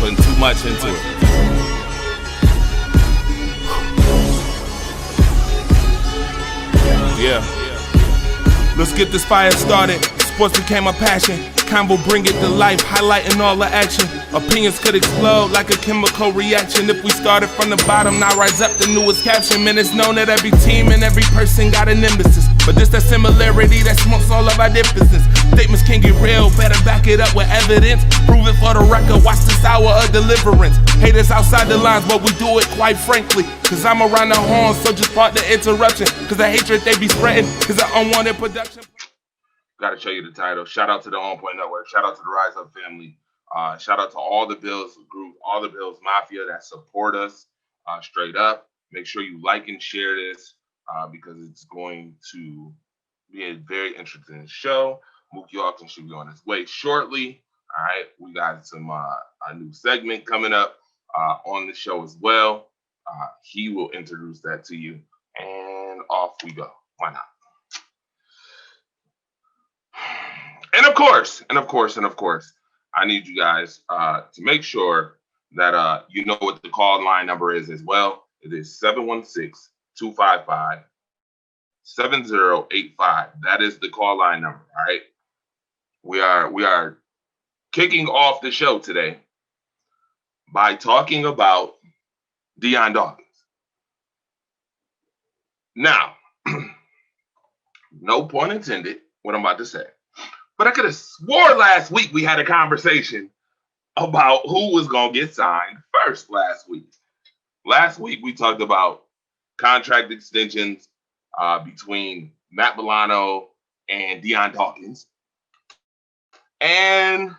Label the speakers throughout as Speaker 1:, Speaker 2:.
Speaker 1: putting too much into it. Yeah. Let's get this fire started. Sports became a passion. Convo bring it to life, highlighting all the action. Opinions could explode like a chemical reaction. If we started from the bottom, now rise up the newest caption. Man, it's known that every team and every person got an emphasis. But this that similarity that smokes all of our differences. Statements can get real, better back it up with evidence. Prove it for the record, watch this hour of deliverance. Haters outside the lines, but we do it quite frankly. Cause I'm around the horn, so just part the interruption. Cause the hatred they be spreading is an unwanted production. Gotta show you the title. Shout out to the OnPoint Network. Shout out to the Rise Up family. Shout out to all the Bills group, all the Bills Mafia that support us straight up. Make sure you like and share this because it's going to be a very interesting show. Mookie Hawkins should be on his way shortly. All right, we got some a new segment coming up on the show as well. He will introduce that to you, and off we go. Why not? And of course, I need you guys to make sure that you know what the call line number is as well. It is 716-255-7085. That is the call line number. All right. We are kicking off the show today by talking about Deion Dawkins. Now, no pun intended, what I'm about to say. But I could have swore last week we had a conversation about who was going to get signed first last week. Last week we talked about contract extensions between Matt Milano and Deion Dawkins. And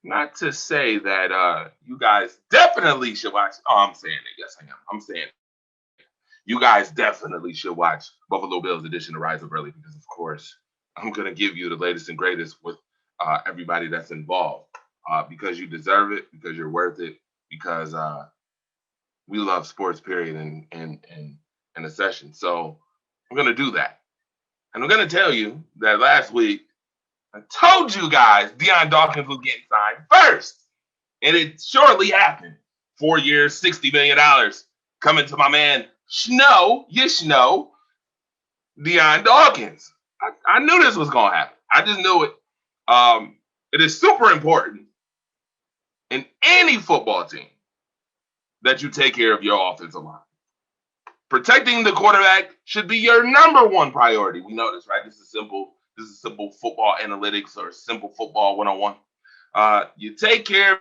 Speaker 1: not to say that you guys definitely should watch. Oh, I'm saying it. Yes, I am. I'm saying it. You guys definitely should watch Buffalo Bills edition of Rise Up Early because, of course, I'm going to give you the latest and greatest with everybody that's involved because you deserve it, because you're worth it, because we love sports, period, in a session. So I'm going to do that. And I'm going to tell you that last week, I told you guys Deion Dawkins was getting signed first. And it shortly happened. 4 years, $60 million coming to my man, Deion Dawkins. I knew this was going to happen. I just knew it. It is super important in any football team that you take care of your offensive line. Protecting the quarterback should be your number one priority. We know this, right? This is simple football analytics or simple football 101. You take care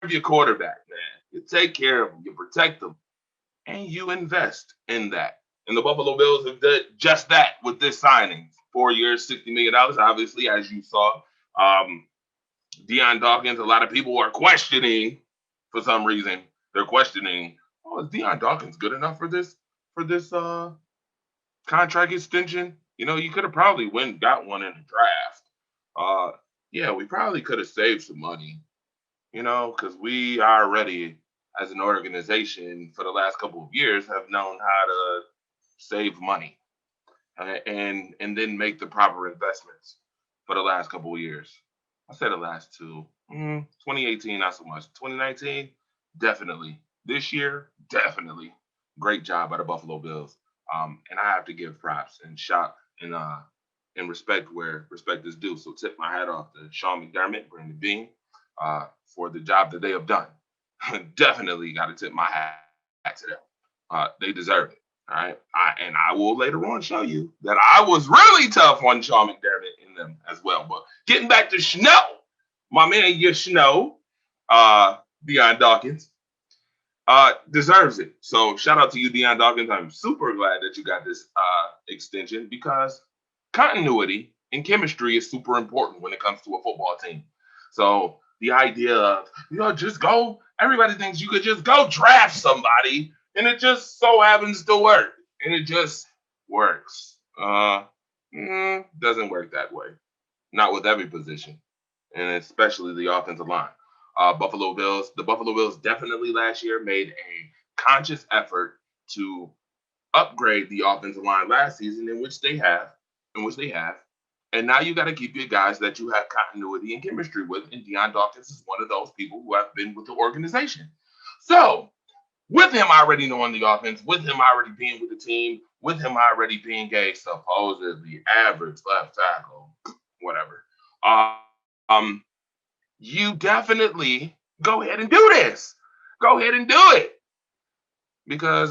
Speaker 1: of your quarterback, man. You take care of him. You protect them. And you invest in that. And the Buffalo Bills have done just that with this signing. 4 years, $60 million. Obviously, as you saw, Deion Dawkins, a lot of people are questioning, for some reason, they're questioning, is Deion Dawkins good enough for this contract extension? You know, you could have probably got one in the draft. Yeah, we probably could have saved some money, you know, because we already, as an organization, for the last couple of years, have known how to save money and then make the proper investments for the last couple of years. I said the last two. 2018, not so much. 2019, definitely. This year, definitely. Great job by the Buffalo Bills. And I have to give props and shout and respect where respect is due. So tip my hat off to Sean McDermott, Brandon Bean, for the job that they have done. Definitely got to tip my hat to them. They deserve it. All right. I will later on show you that I was really tough on Sean McDermott in them as well. But getting back to my man, Deion Dawkins, deserves it. So shout out to you, Deion Dawkins. I'm super glad that you got this extension because continuity and chemistry is super important when it comes to a football team. So the idea of, just go, everybody thinks you could just go draft somebody and it just so happens to work. And it just works. Doesn't work that way. Not with every position. And especially the offensive line. The Buffalo Bills definitely last year made a conscious effort to upgrade the offensive line last season, in which they have. And now you got to keep your guys that you have continuity and chemistry with. And Deion Dawkins is one of those people who have been with the organization. So with him already knowing the offense, with him already being with the team, with him already being a supposedly average left tackle, whatever, um, you definitely go ahead and do this. Go ahead and do it. Because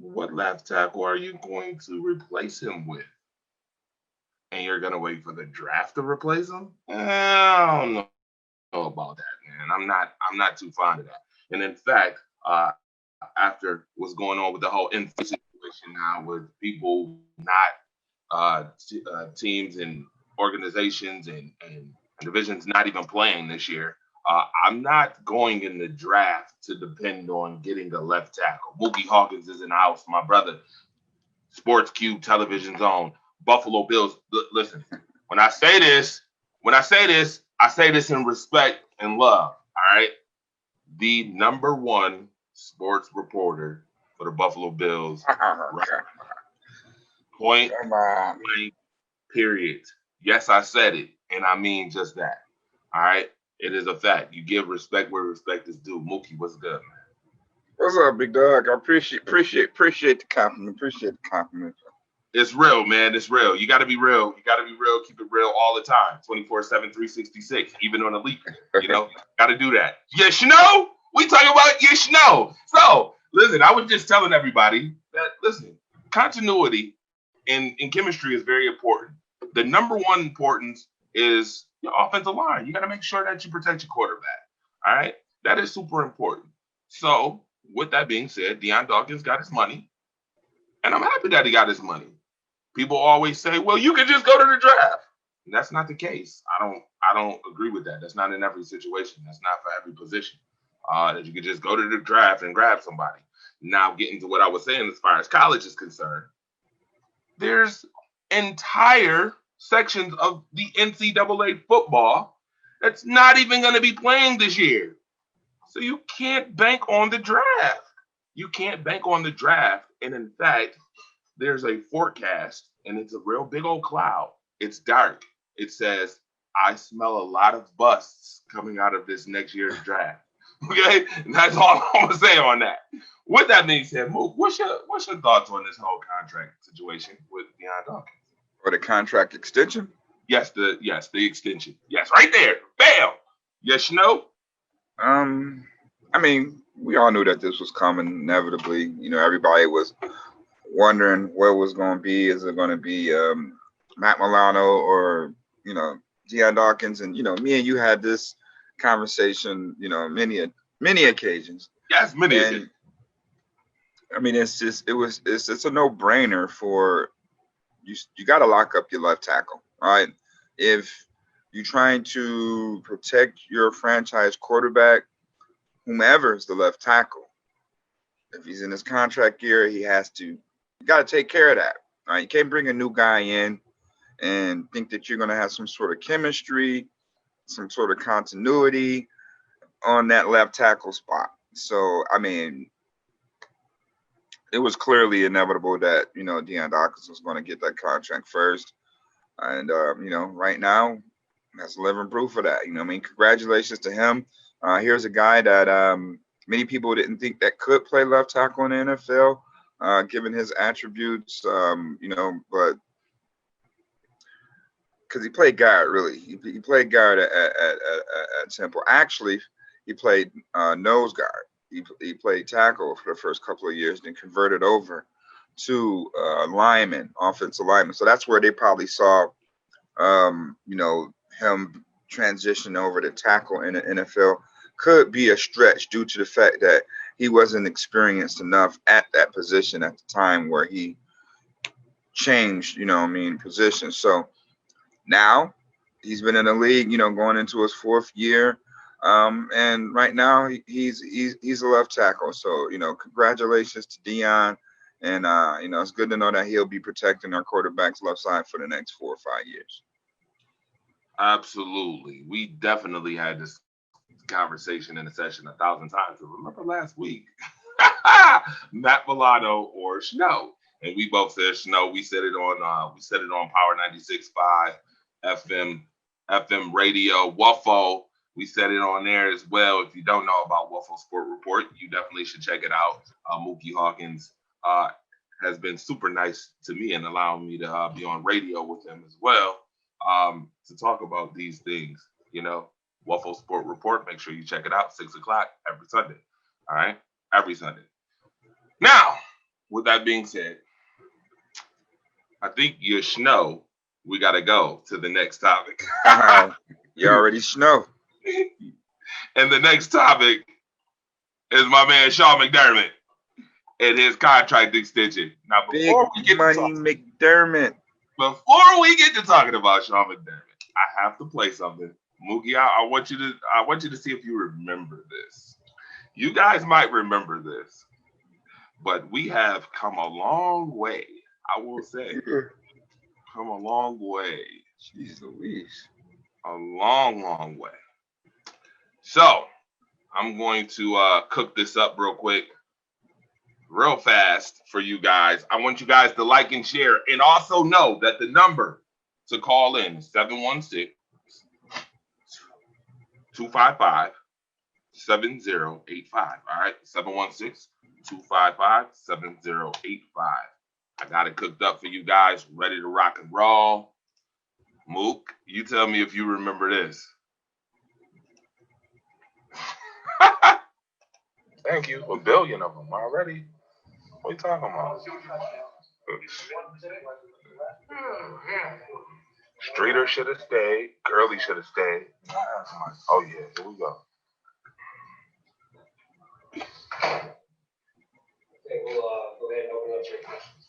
Speaker 1: what left tackle are you going to replace him with? And you're gonna wait for the draft to replace him? I don't know about that, man. I'm not too fond of that. And in fact, after what's going on with the whole inflation situation now, with people not teams and organizations and divisions not even playing this year, I'm not going in the draft to depend on getting a left tackle. Mookie Hawkins is in the house, my brother. Sports Cube Television Zone, Buffalo Bills. Listen, when I say this, I say this in respect and love. All right, the number one sports reporter for the Buffalo Bills. Right? Point blank. Period. Yes, I said it, and I mean just that. All right, it is a fact. You give respect where respect is due. Mookie, what's good, man?
Speaker 2: What's up, big dog? I appreciate the compliment. Appreciate the compliment.
Speaker 1: It's real, man. It's real. You got to be real. You got to be real. Keep it real all the time. 24/7, 366, even on a leap year. Got to do that. Yes, you know? We talking about yes, you know. So, listen, I was just telling everybody that, listen, continuity in chemistry is very important. The number one importance is your offensive line. You got to make sure that you protect your quarterback. All right? That is super important. So, with that being said, Deion Dawkins got his money, and I'm happy that he got his money. People always say, "Well, you can just go to the draft." And that's not the case. I don't agree with that. That's not in every situation. That's not for every position. That you can just go to the draft and grab somebody. Now, getting to what I was saying as far as college is concerned, there's entire sections of the NCAA football that's not even going to be playing this year. So you can't bank on the draft. You can't bank on the draft. And in fact, there's a forecast, and it's a real big old cloud. It's dark. It says, I smell a lot of busts coming out of this next year's draft. Okay? And that's all I'm going to say on that. With that being said, Mook, what's your thoughts on this whole contract situation with Deion Dawkins?
Speaker 2: Or the contract extension?
Speaker 1: Yes, the extension. Yes, right there. Bam! Yes, you know?
Speaker 2: I mean, we all knew that this was coming inevitably. Everybody was wondering what it was going to be. Is it going to be Matt Milano or Deion Dawkins? And me and you had this conversation, many occasions.
Speaker 1: Yes, many occasions.
Speaker 2: I mean, it's a no-brainer for you. You got to lock up your left tackle, all right? If you're trying to protect your franchise quarterback, whomever is the left tackle, if he's in his contract year, you got to take care of that. All right? You can't bring a new guy in and think that you're going to have some sort of chemistry, some sort of continuity on that left tackle spot. So, I mean, it was clearly inevitable that, Deion Dawkins was going to get that contract first. And, right now, that's living proof of that. Congratulations to him. Here's a guy that many people didn't think that could play left tackle in the NFL, given his attributes, but because he played guard, really. He played guard at Temple. Actually, he played nose guard. He played tackle for the first couple of years, then converted over to lineman, offensive lineman. So that's where they probably saw, him transition over to tackle in the NFL. Could be a stretch due to the fact that he wasn't experienced enough at that position at the time where he changed, position. So now he's been in the league, going into his fourth year. And right now he's a left tackle. So, congratulations to Deion. And, it's good to know that he'll be protecting our quarterback's left side for the next 4 or 5 years.
Speaker 1: Absolutely. We definitely had this conversation in the session 1,000 times. Remember last week, Matt Milano or Snow. and we both said Snow. We said it on Power 96.5 FM radio. Wuffo, we said it on there as well. If you don't know about Wuffo Sport Report, you definitely should check it out. Mookie Hawkins has been super nice to me and allowing me to be on radio with him as well to talk about these things. You know, Wuffo Sport Report. Make sure you check it out. 6 o'clock every Sunday. All right, every Sunday. Now, with that being said, I think you know we got to go to the next topic.
Speaker 2: You already know.
Speaker 1: And the next topic is my man Sean McDermott and his contract extension. Now, before we get to talking about Sean McDermott, I have to play something. Mookie, I want you to see if you remember this. You guys might remember this, but we have come a long way. I will say, come a long way.
Speaker 2: Jeez Louise.
Speaker 1: A long, long way. So, I'm going to cook this up real quick, real fast for you guys. I want you guys to like and share, and also know that the number to call in is 716-255-7085. All right, 716-255-7085. I got it cooked up for you guys, ready to rock and roll. Mook, you tell me if you remember this. Thank you. A billion of them already. What are you talking about? Streeter should have stayed. Curly should have stayed. Oh, yeah. Here we go.
Speaker 3: Okay, we'll go ahead and open up your questions.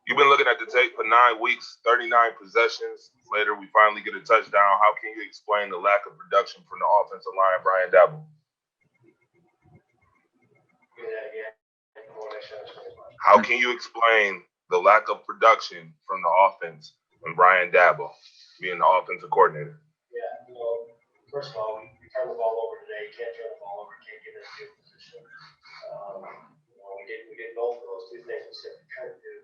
Speaker 1: You've been looking at the tape for 9 weeks, 39 possessions. Later, we finally get a touchdown. How can you explain the lack of production from the offensive line, Brian Dabble? How can you explain the lack of production from the offense when Brian Dabble being the offensive coordinator?
Speaker 3: Yeah, first of all, we turned the ball over today. You can't turn the ball over. Can't get in a field position. We did both of those two things we said we couldn't do.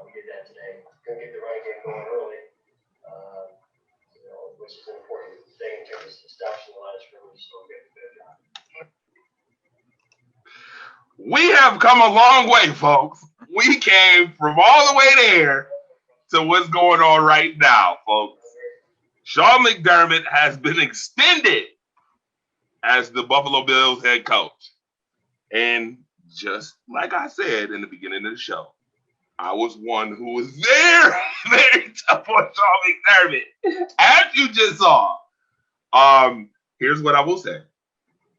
Speaker 3: We did that today. Couldn't get the running game going early, which is an important thing in terms of establishing the line of scrimmage. So we got to do a good job.
Speaker 1: We have come a long way, folks. We came from all the way there to what's going on right now, folks. Sean McDermott has been extended as the Buffalo Bills head coach. And just like I said in the beginning of the show, I was one who was very, very tough on Sean McDermott, as you just saw. Here's what I will say.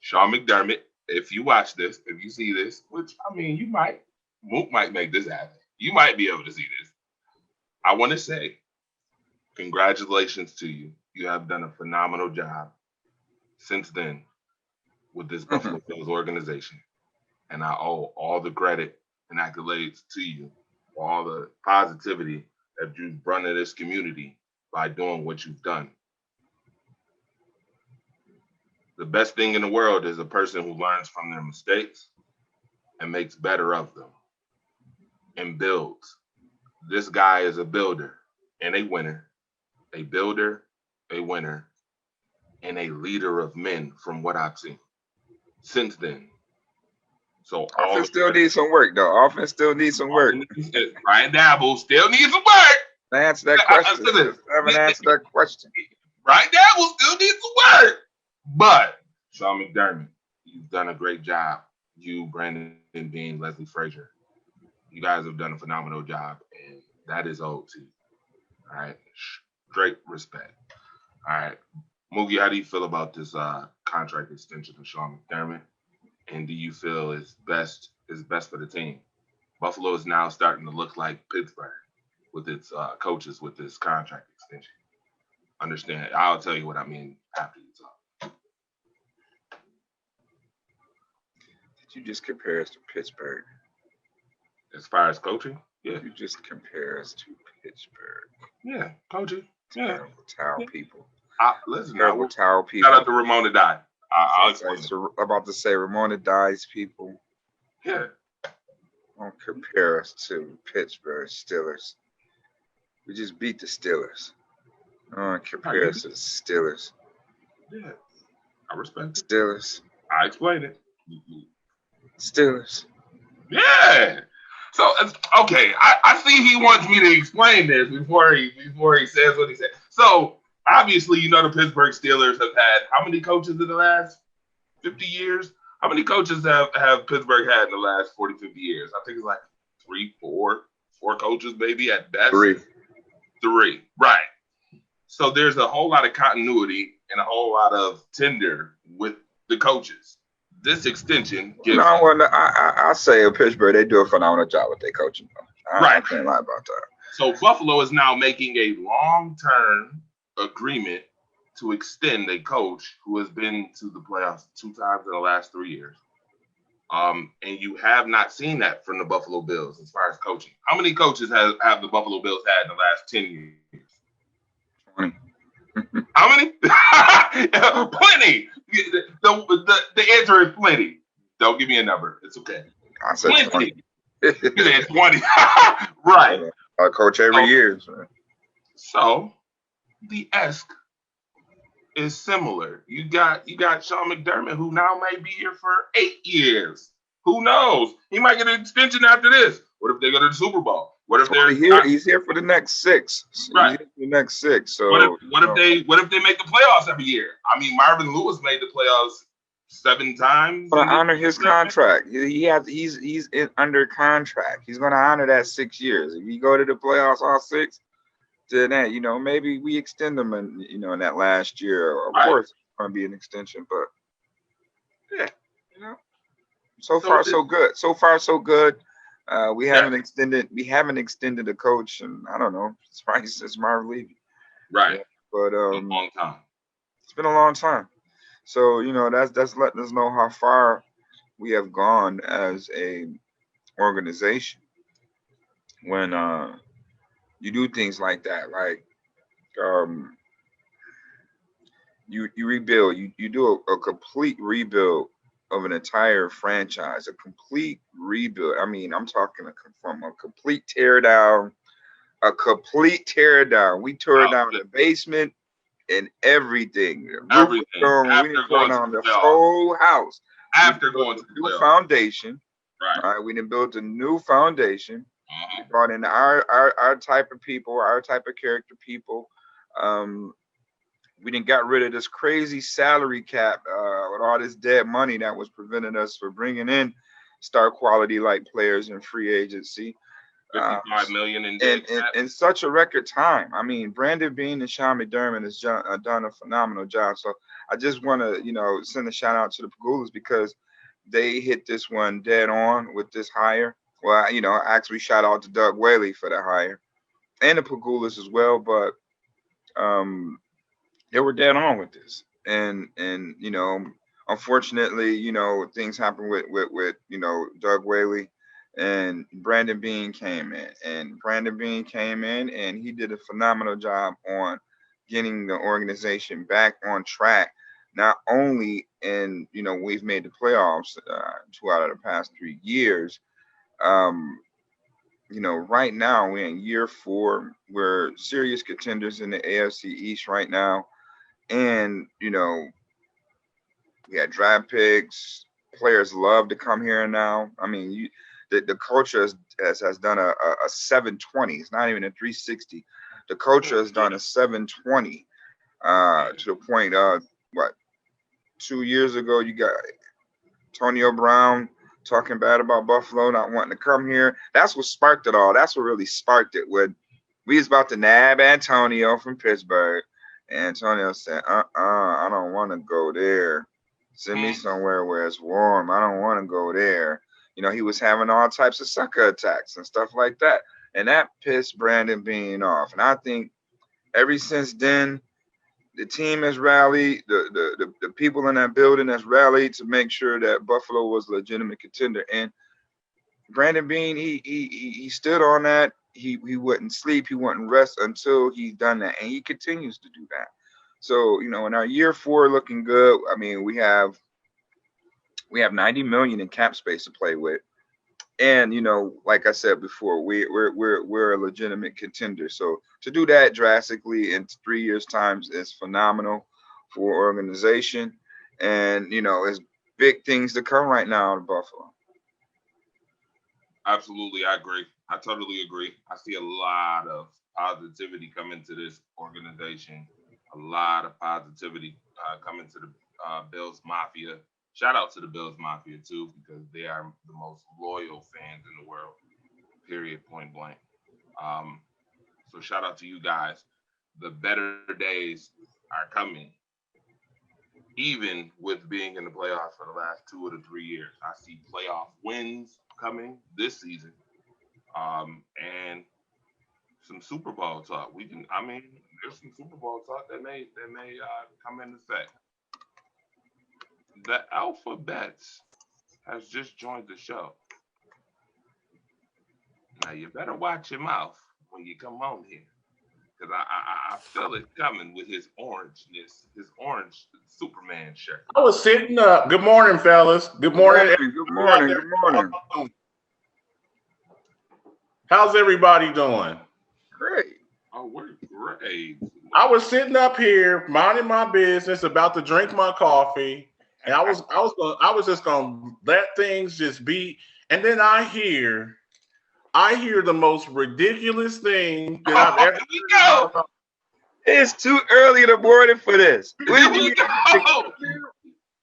Speaker 1: Sean McDermott, if you watch this, if you see this, which, I mean, you might, Mook might make this happen. You might be able to see this. I want to say congratulations to you. You have done a phenomenal job since then with this Buffalo Bills organization. And I owe all the credit and accolades to you for all the positivity that you've brought to this community by doing what you've done. The best thing in the world is a person who learns from their mistakes and makes better of them and builds. This guy is a builder and a winner, a builder, a winner, and a leader of men from what I've seen since then. So
Speaker 2: offense still needs some work, though. Offense still needs some work.
Speaker 1: Brian Dabble still needs some work.
Speaker 2: Answer that question. I haven't answered that question.
Speaker 1: Brian Dabble still needs some work. But Sean McDermott, you've done a great job. You, Brandon Bean, Leslie Frazier, you guys have done a phenomenal job, and that is owed to you. All right, straight respect. All right, Moogie, how do you feel about this contract extension of Sean McDermott? And do you feel is best for the team? Buffalo is now starting to look like Pittsburgh with its coaches with this contract extension. Understand? I'll tell you what I mean after you talk.
Speaker 2: Did you just compare us to Pittsburgh?
Speaker 1: As far as coaching? Yeah.
Speaker 2: You just compare us to Pittsburgh.
Speaker 1: Yeah, coaching. Yeah.
Speaker 2: Terrible towel people.
Speaker 1: Listen,
Speaker 2: terrible towel people.
Speaker 1: Shout out to Ramona Dye. I'll explain.
Speaker 2: I'm about to say Ramona Dye's people.
Speaker 1: Yeah.
Speaker 2: Don't compare us to Pittsburgh Steelers. We just beat the Steelers. Don't compare us to the Steelers.
Speaker 1: Yeah, I respect it.
Speaker 2: Steelers.
Speaker 1: I explain it.
Speaker 2: Steelers.
Speaker 1: Yeah. So okay, I see he wants me to explain this before he says what he said. So obviously, you know the Pittsburgh Steelers have had how many coaches in the last 50 years? How many coaches have Pittsburgh had in the last 40, 50 years? I think it's like four coaches maybe at best. Three, right. So there's a whole lot of continuity and a whole lot of tenure with the coaches. This extension gives.
Speaker 2: I say in Pittsburgh, they do a phenomenal job with their coaching. I can't lie about that.
Speaker 1: So Buffalo is now making a long-term agreement to extend a coach who has been to the playoffs 2 times in the last 3 years. And you have not seen that from the Buffalo Bills as far as coaching. How many coaches have the Buffalo Bills had in the last 10 years?
Speaker 2: 20.
Speaker 1: How many? Plenty. The answer is plenty. Don't give me a number. It's okay.
Speaker 2: I said
Speaker 1: plenty.
Speaker 2: 20.
Speaker 1: You said 20. Right.
Speaker 2: I coach every year.
Speaker 1: So the esque is similar. You got Sean McDermott, who now might be here for 8 years. Who knows? He might get an extension after this. What if they go to the Super Bowl? What if they're
Speaker 2: here? He's here for the next 6.
Speaker 1: Right.
Speaker 2: He's here for the next 6. So
Speaker 1: what if they make the playoffs every year? I mean, Marvin Lewis made the playoffs 7 times.
Speaker 2: Going to honor his contract. He's under contract. He's going to honor that 6 years. If you go to the playoffs all 6, then that maybe we extend them in that last year. Of course, it's going to be an extension, but yeah, so far so good. So far so good. We haven't extended a coach, and I don't know. It's probably since Marv Levy.
Speaker 1: Right.
Speaker 2: But
Speaker 1: a long time.
Speaker 2: It's been a long time. So that's letting us know how far we have gone as a organization when you do things like that, like you rebuild, you do a complete rebuild of an entire franchise, a complete rebuild. I mean, I'm talking from a complete tear down. We tore down the basement and everything.
Speaker 1: Everything.
Speaker 2: We tore down the whole house.
Speaker 1: After going to the
Speaker 2: new foundation.
Speaker 1: Right.
Speaker 2: All right. We done built a new foundation.
Speaker 1: Uh-huh.
Speaker 2: We brought in our type of people, our type of character people. We didn't got rid of this crazy salary cap with all this dead money that was preventing us from bringing in star quality like players in free agency.
Speaker 1: 55 million
Speaker 2: in such a record time. I mean, Brandon Beane and Sean McDermott has done a phenomenal job. So I just want to, send a shout out to the Pagulas because they hit this one dead on with this hire. Well, actually shout out to Doug Whaley for the hire and the Pagulas as well. But they were dead on with this. And unfortunately, things happened with Doug Whaley. And Brandon Beane came in, and he did a phenomenal job on getting the organization back on track. Not only we've made the playoffs 2 out of the past 3 years. Right now we're in year 4. We're serious contenders in the AFC East right now, and we had draft picks. Players love to come here now. I mean, the culture has done a 720. It's not even a 360. The culture has done a 720 to the point of 2 years ago you got Antonio Brown talking bad about Buffalo, not wanting to come here. That's what sparked it all. That's what really sparked it. When we was about to nab Antonio from Pittsburgh, and Antonio said, I don't want to go there. Send me somewhere where it's warm. I don't want to go there. He was having all types of sucker attacks and stuff like that. And that pissed Brandon Beane off. And I think ever since then, the team has rallied, the people in that building has rallied to make sure that Buffalo was a legitimate contender. And Brandon Beane, he stood on that. He wouldn't sleep, he wouldn't rest until he's done that. And he continues to do that. So, in our year 4 looking good. I mean, we have $90 million in cap space to play with. And like I said before, we're a legitimate contender. So to do that drastically in 3 years' times is phenomenal for organization. And it's big things to come right now in Buffalo.
Speaker 4: Absolutely, I agree. I totally agree. I see a lot of positivity coming to this organization. A lot of positivity coming to the Bills Mafia. Shout out to the Bills Mafia too, because they are the most loyal fans in the world. Period. Point blank. Um, so shout out to you guys. The better days are coming, even with being in the playoffs for the last 2 to 3 years. I see playoff wins coming this season, and some Super Bowl talk. There's some Super Bowl talk that may come into effect. The Alphabets has just joined the show. Now you better watch your mouth when you come on here, because I feel it coming with his orangeness, his orange Superman shirt.
Speaker 5: I was sitting up. Good morning, fellas. Good morning.
Speaker 2: Good morning. Good morning.
Speaker 5: How's everybody doing?
Speaker 2: Great.
Speaker 4: Oh, we're great.
Speaker 5: I was sitting up here minding my business, about to drink my coffee, and I was just gonna let things just be. And then I hear the most ridiculous thing that I've ever
Speaker 4: Here we go.
Speaker 5: heard.
Speaker 2: It's too early in the morning for this.
Speaker 4: Here we go.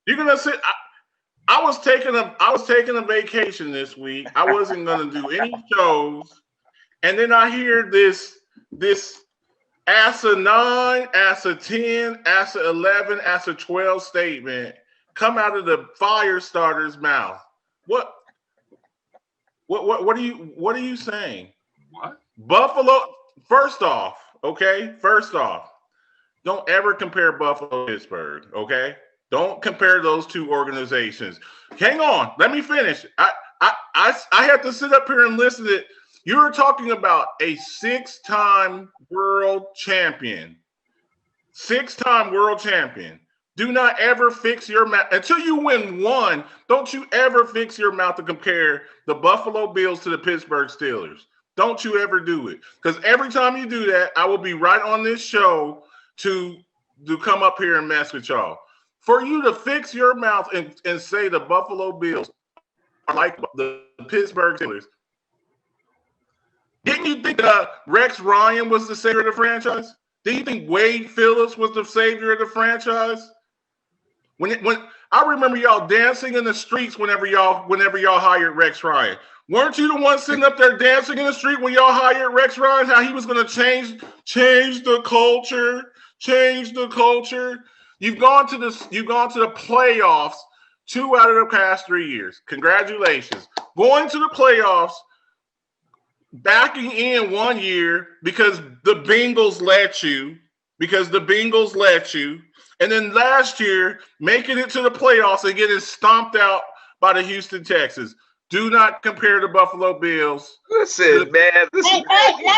Speaker 5: You're gonna sit. I was taking a vacation this week. I wasn't gonna do any shows, and then I hear this ASA 9, ASA 10, ASA 11, ASA 12 statement come out of the fire starter's mouth. What are you saying?
Speaker 4: What?
Speaker 5: Buffalo, first off, don't ever compare Buffalo to Pittsburgh, okay? Don't compare those two organizations. Hang on, let me finish. I had to sit up here and listen to it. You were talking about a six-time world champion. Six-time world champion. Do not ever fix your mouth. Until you win one, don't you ever fix your mouth to compare the Buffalo Bills to the Pittsburgh Steelers. Don't you ever do it. Because every time you do that, I will be right on this show to come up here and mess with y'all. For you to fix your mouth and say the Buffalo Bills are like the Pittsburgh Steelers. Didn't you think Rex Ryan was the savior of the franchise? Did you think Wade Phillips was the savior of the franchise? When I remember y'all dancing in the streets whenever y'all hired Rex Ryan. Weren't you the one sitting up there dancing in the street when y'all hired Rex Ryan? How he was going to change the culture, change the culture. You've gone to the playoffs 2 out of the past 3 years. Congratulations. Going to the playoffs, backing in 1 year because the Bengals let you, and then last year making it to the playoffs and getting stomped out by the Houston Texans. Do not compare the Buffalo Bills.
Speaker 2: Listen, man. Listen, you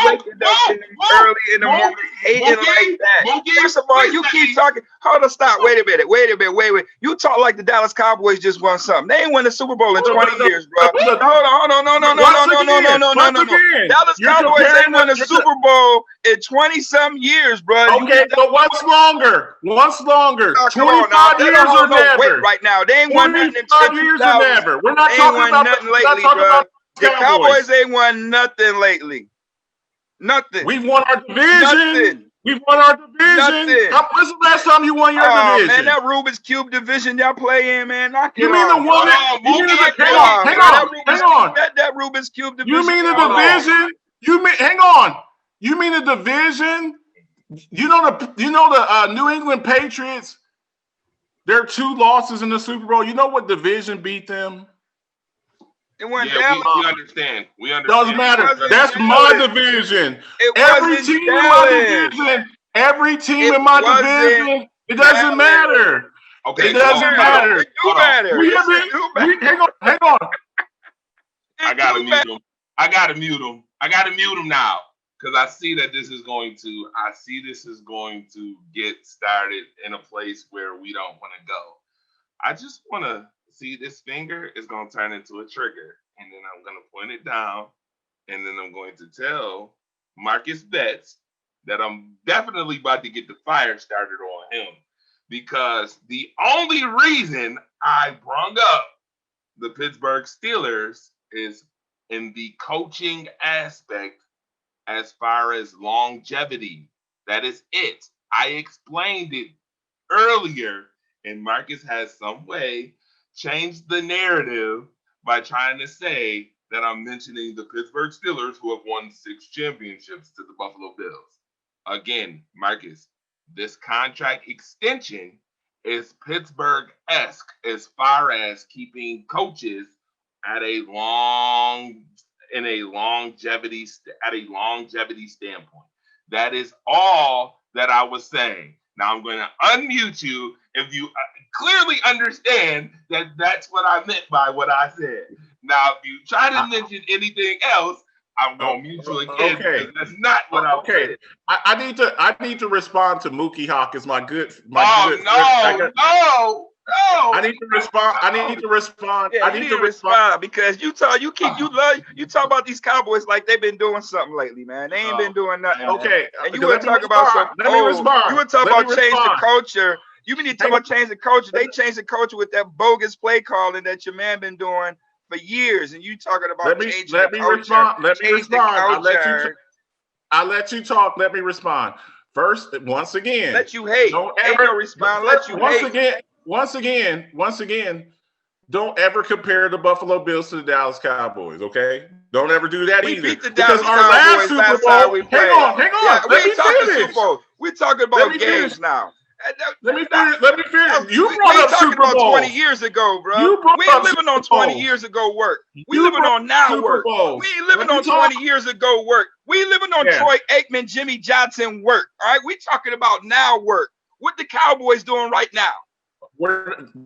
Speaker 2: waking up early in the morning hating like that. First of all, you keep talking. Hold on, stop. Wait a minute. You talk like the Dallas Cowboys just won something. They ain't won the Super Bowl in 20 years, bro. Hold on. No. Dallas Cowboys ain't won a Super Bowl in 20-some years, bro.
Speaker 5: Okay, but what's longer? 25 years or never?
Speaker 2: Wait right now. They ain't won nothing in
Speaker 5: 25 years or never. We're not talking about
Speaker 2: nothing lately, bro. The Cowboys ain't won nothing lately. Nothing.
Speaker 5: We've won our division.
Speaker 2: Nothing.
Speaker 5: When's the last time you won your division?
Speaker 2: Man, that Rubik's Cube division y'all play in, man. Knock it
Speaker 5: You mean
Speaker 2: off.
Speaker 5: the one that? Hang on.
Speaker 2: That Rubik's Cube division.
Speaker 5: You mean the division? You mean the division? You know the New England Patriots. Their 2 losses in the Super Bowl. You know what division beat them?
Speaker 2: It wasn't
Speaker 4: Yeah,
Speaker 2: Dallas.
Speaker 4: we understand.
Speaker 5: Doesn't matter. That's my division. Every team in my division, it doesn't matter.
Speaker 4: Okay,
Speaker 5: It doesn't matter.
Speaker 2: It do matter.
Speaker 5: Hang on.
Speaker 4: I gotta mute him. I gotta mute him now, because I see this is going to get started in a place where we don't want to go. I just want to see this finger is going to turn into a trigger, and then I'm going to point it down, and then I'm going to tell Marcus Betts that I'm definitely about to get the fire started on him, because the only reason I brung up the Pittsburgh Steelers is in the coaching aspect as far as longevity. That is it. I explained it earlier, and Marcus has some way changed the narrative by trying to say that I'm mentioning the Pittsburgh Steelers, who have won 6 championships, to the Buffalo Bills. Again, Marcus, this contract extension is Pittsburgh-esque as far as keeping coaches at a longevity standpoint. That is all that I was saying. Now I'm going to unmute you if you clearly understand that that's what I meant by what I said. Now, if you try to mention anything else, I'm going to mute you again.
Speaker 5: Okay.
Speaker 4: That's not what I said.
Speaker 5: I need to respond to Mookie Hawk as my good.
Speaker 4: No.
Speaker 5: I need to respond.
Speaker 2: Yeah, you need to respond because you talk about these Cowboys like they've been doing something lately, man. They ain't been doing nothing.
Speaker 5: Okay,
Speaker 2: man. And you were talking about something.
Speaker 5: Let me respond.
Speaker 2: You were talking about change the culture. You mean to talk about change the culture? They changed the culture with that bogus play calling that your man been doing for years, and you talking about changing the culture.
Speaker 5: Let me respond. I'll let you talk. Let me respond. First, once again,
Speaker 2: let you hate. Don't ever respond. Let you hate.
Speaker 5: Once again, don't ever compare the Buffalo Bills to the Dallas Cowboys, okay? Don't ever do that either.
Speaker 2: We beat the Dallas Cowboys last time we played.
Speaker 5: Hang on.
Speaker 2: Yeah, we ain't talking Super Bowl. We're talking about games now.
Speaker 5: Let me finish. You
Speaker 2: we
Speaker 5: brought
Speaker 2: ain't
Speaker 5: up
Speaker 2: talking
Speaker 5: Super
Speaker 2: about
Speaker 5: Bowl
Speaker 2: 20 years ago, bro. We ain't living on 20 years ago work. We living on now work. We ain't living on 20 years ago work. We living on Troy Aikman, Jimmy Johnson work. All right, we talking about now work. What the Cowboys doing right now?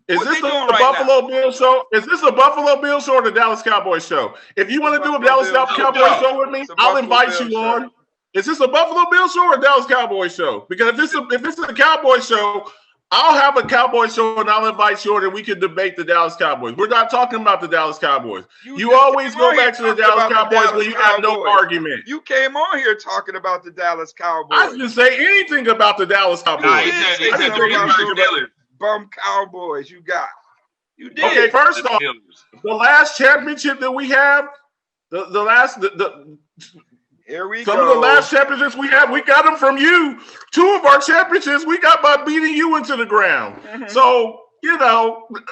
Speaker 5: Is this the Buffalo Bills show? Is this a Buffalo Bills show or the Dallas Cowboys show? If you want to do a Dallas Cowboys show with me, I'll invite you on. Is this a Buffalo Bills show or a Dallas Cowboys show? Because if this is a Cowboys show, I'll have a Cowboys show and I'll invite you on and we can debate the Dallas Cowboys. We're not talking about the Dallas Cowboys. You always go back to the Dallas Cowboys when you have no argument.
Speaker 2: You came on here talking about the Dallas Cowboys.
Speaker 5: I didn't say anything about the Dallas Cowboys.
Speaker 4: Nah, he said
Speaker 2: bum Cowboys you got. You did.
Speaker 5: Okay, first off, the last championship that we have,
Speaker 2: here we
Speaker 5: some
Speaker 2: go.
Speaker 5: of the last championships we have, we got them from you. 2 of our championships we got by beating you into the ground. Mm-hmm. So,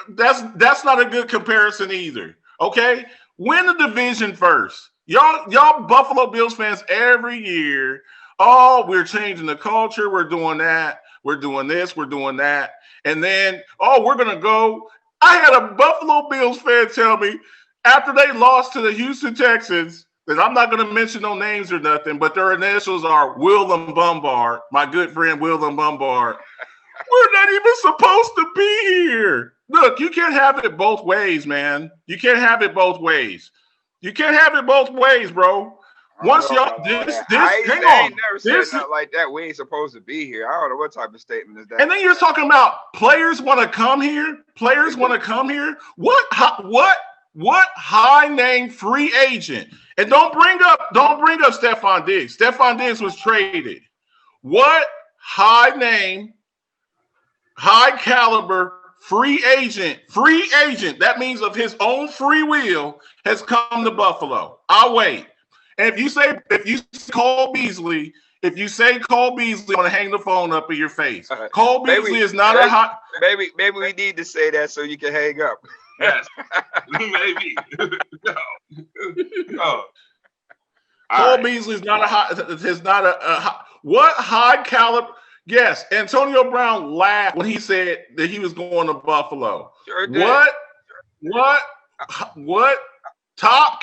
Speaker 5: that's not a good comparison either. Okay? Win the division first. Y'all Buffalo Bills fans every year, we're changing the culture, we're doing that, we're doing this, we're doing that. And then, we're going to go. I had a Buffalo Bills fan tell me after they lost to the Houston Texans, that I'm not going to mention no names or nothing, but their initials are Willem Bombard, my good friend Willem Bombard. We're not even supposed to be here. Look, you can't have it both ways, man. You can't have it both ways. You can't have it both ways, bro. Once y'all hang on.
Speaker 2: Never said nothing like that. We ain't supposed to be here. I don't know what type of statement is that.
Speaker 5: And then you're talking about players want to come here. Players want to come here. What high name free agent? And don't bring up Stephon Diggs. Stephon Diggs was traded. What high name, high caliber free agent, that means of his own free will, has come to Buffalo? I'll wait. And if you say Cole Beasley, I'm gonna hang the phone up in your face. Cole Beasley is not a hot.
Speaker 2: Maybe we need to say that so you can hang up.
Speaker 4: Yes, maybe. No.
Speaker 5: Cole Beasley is not a hot. What high caliber? Yes, Antonio Brown laughed when he said that he was going to Buffalo.
Speaker 2: Sure did.
Speaker 5: What top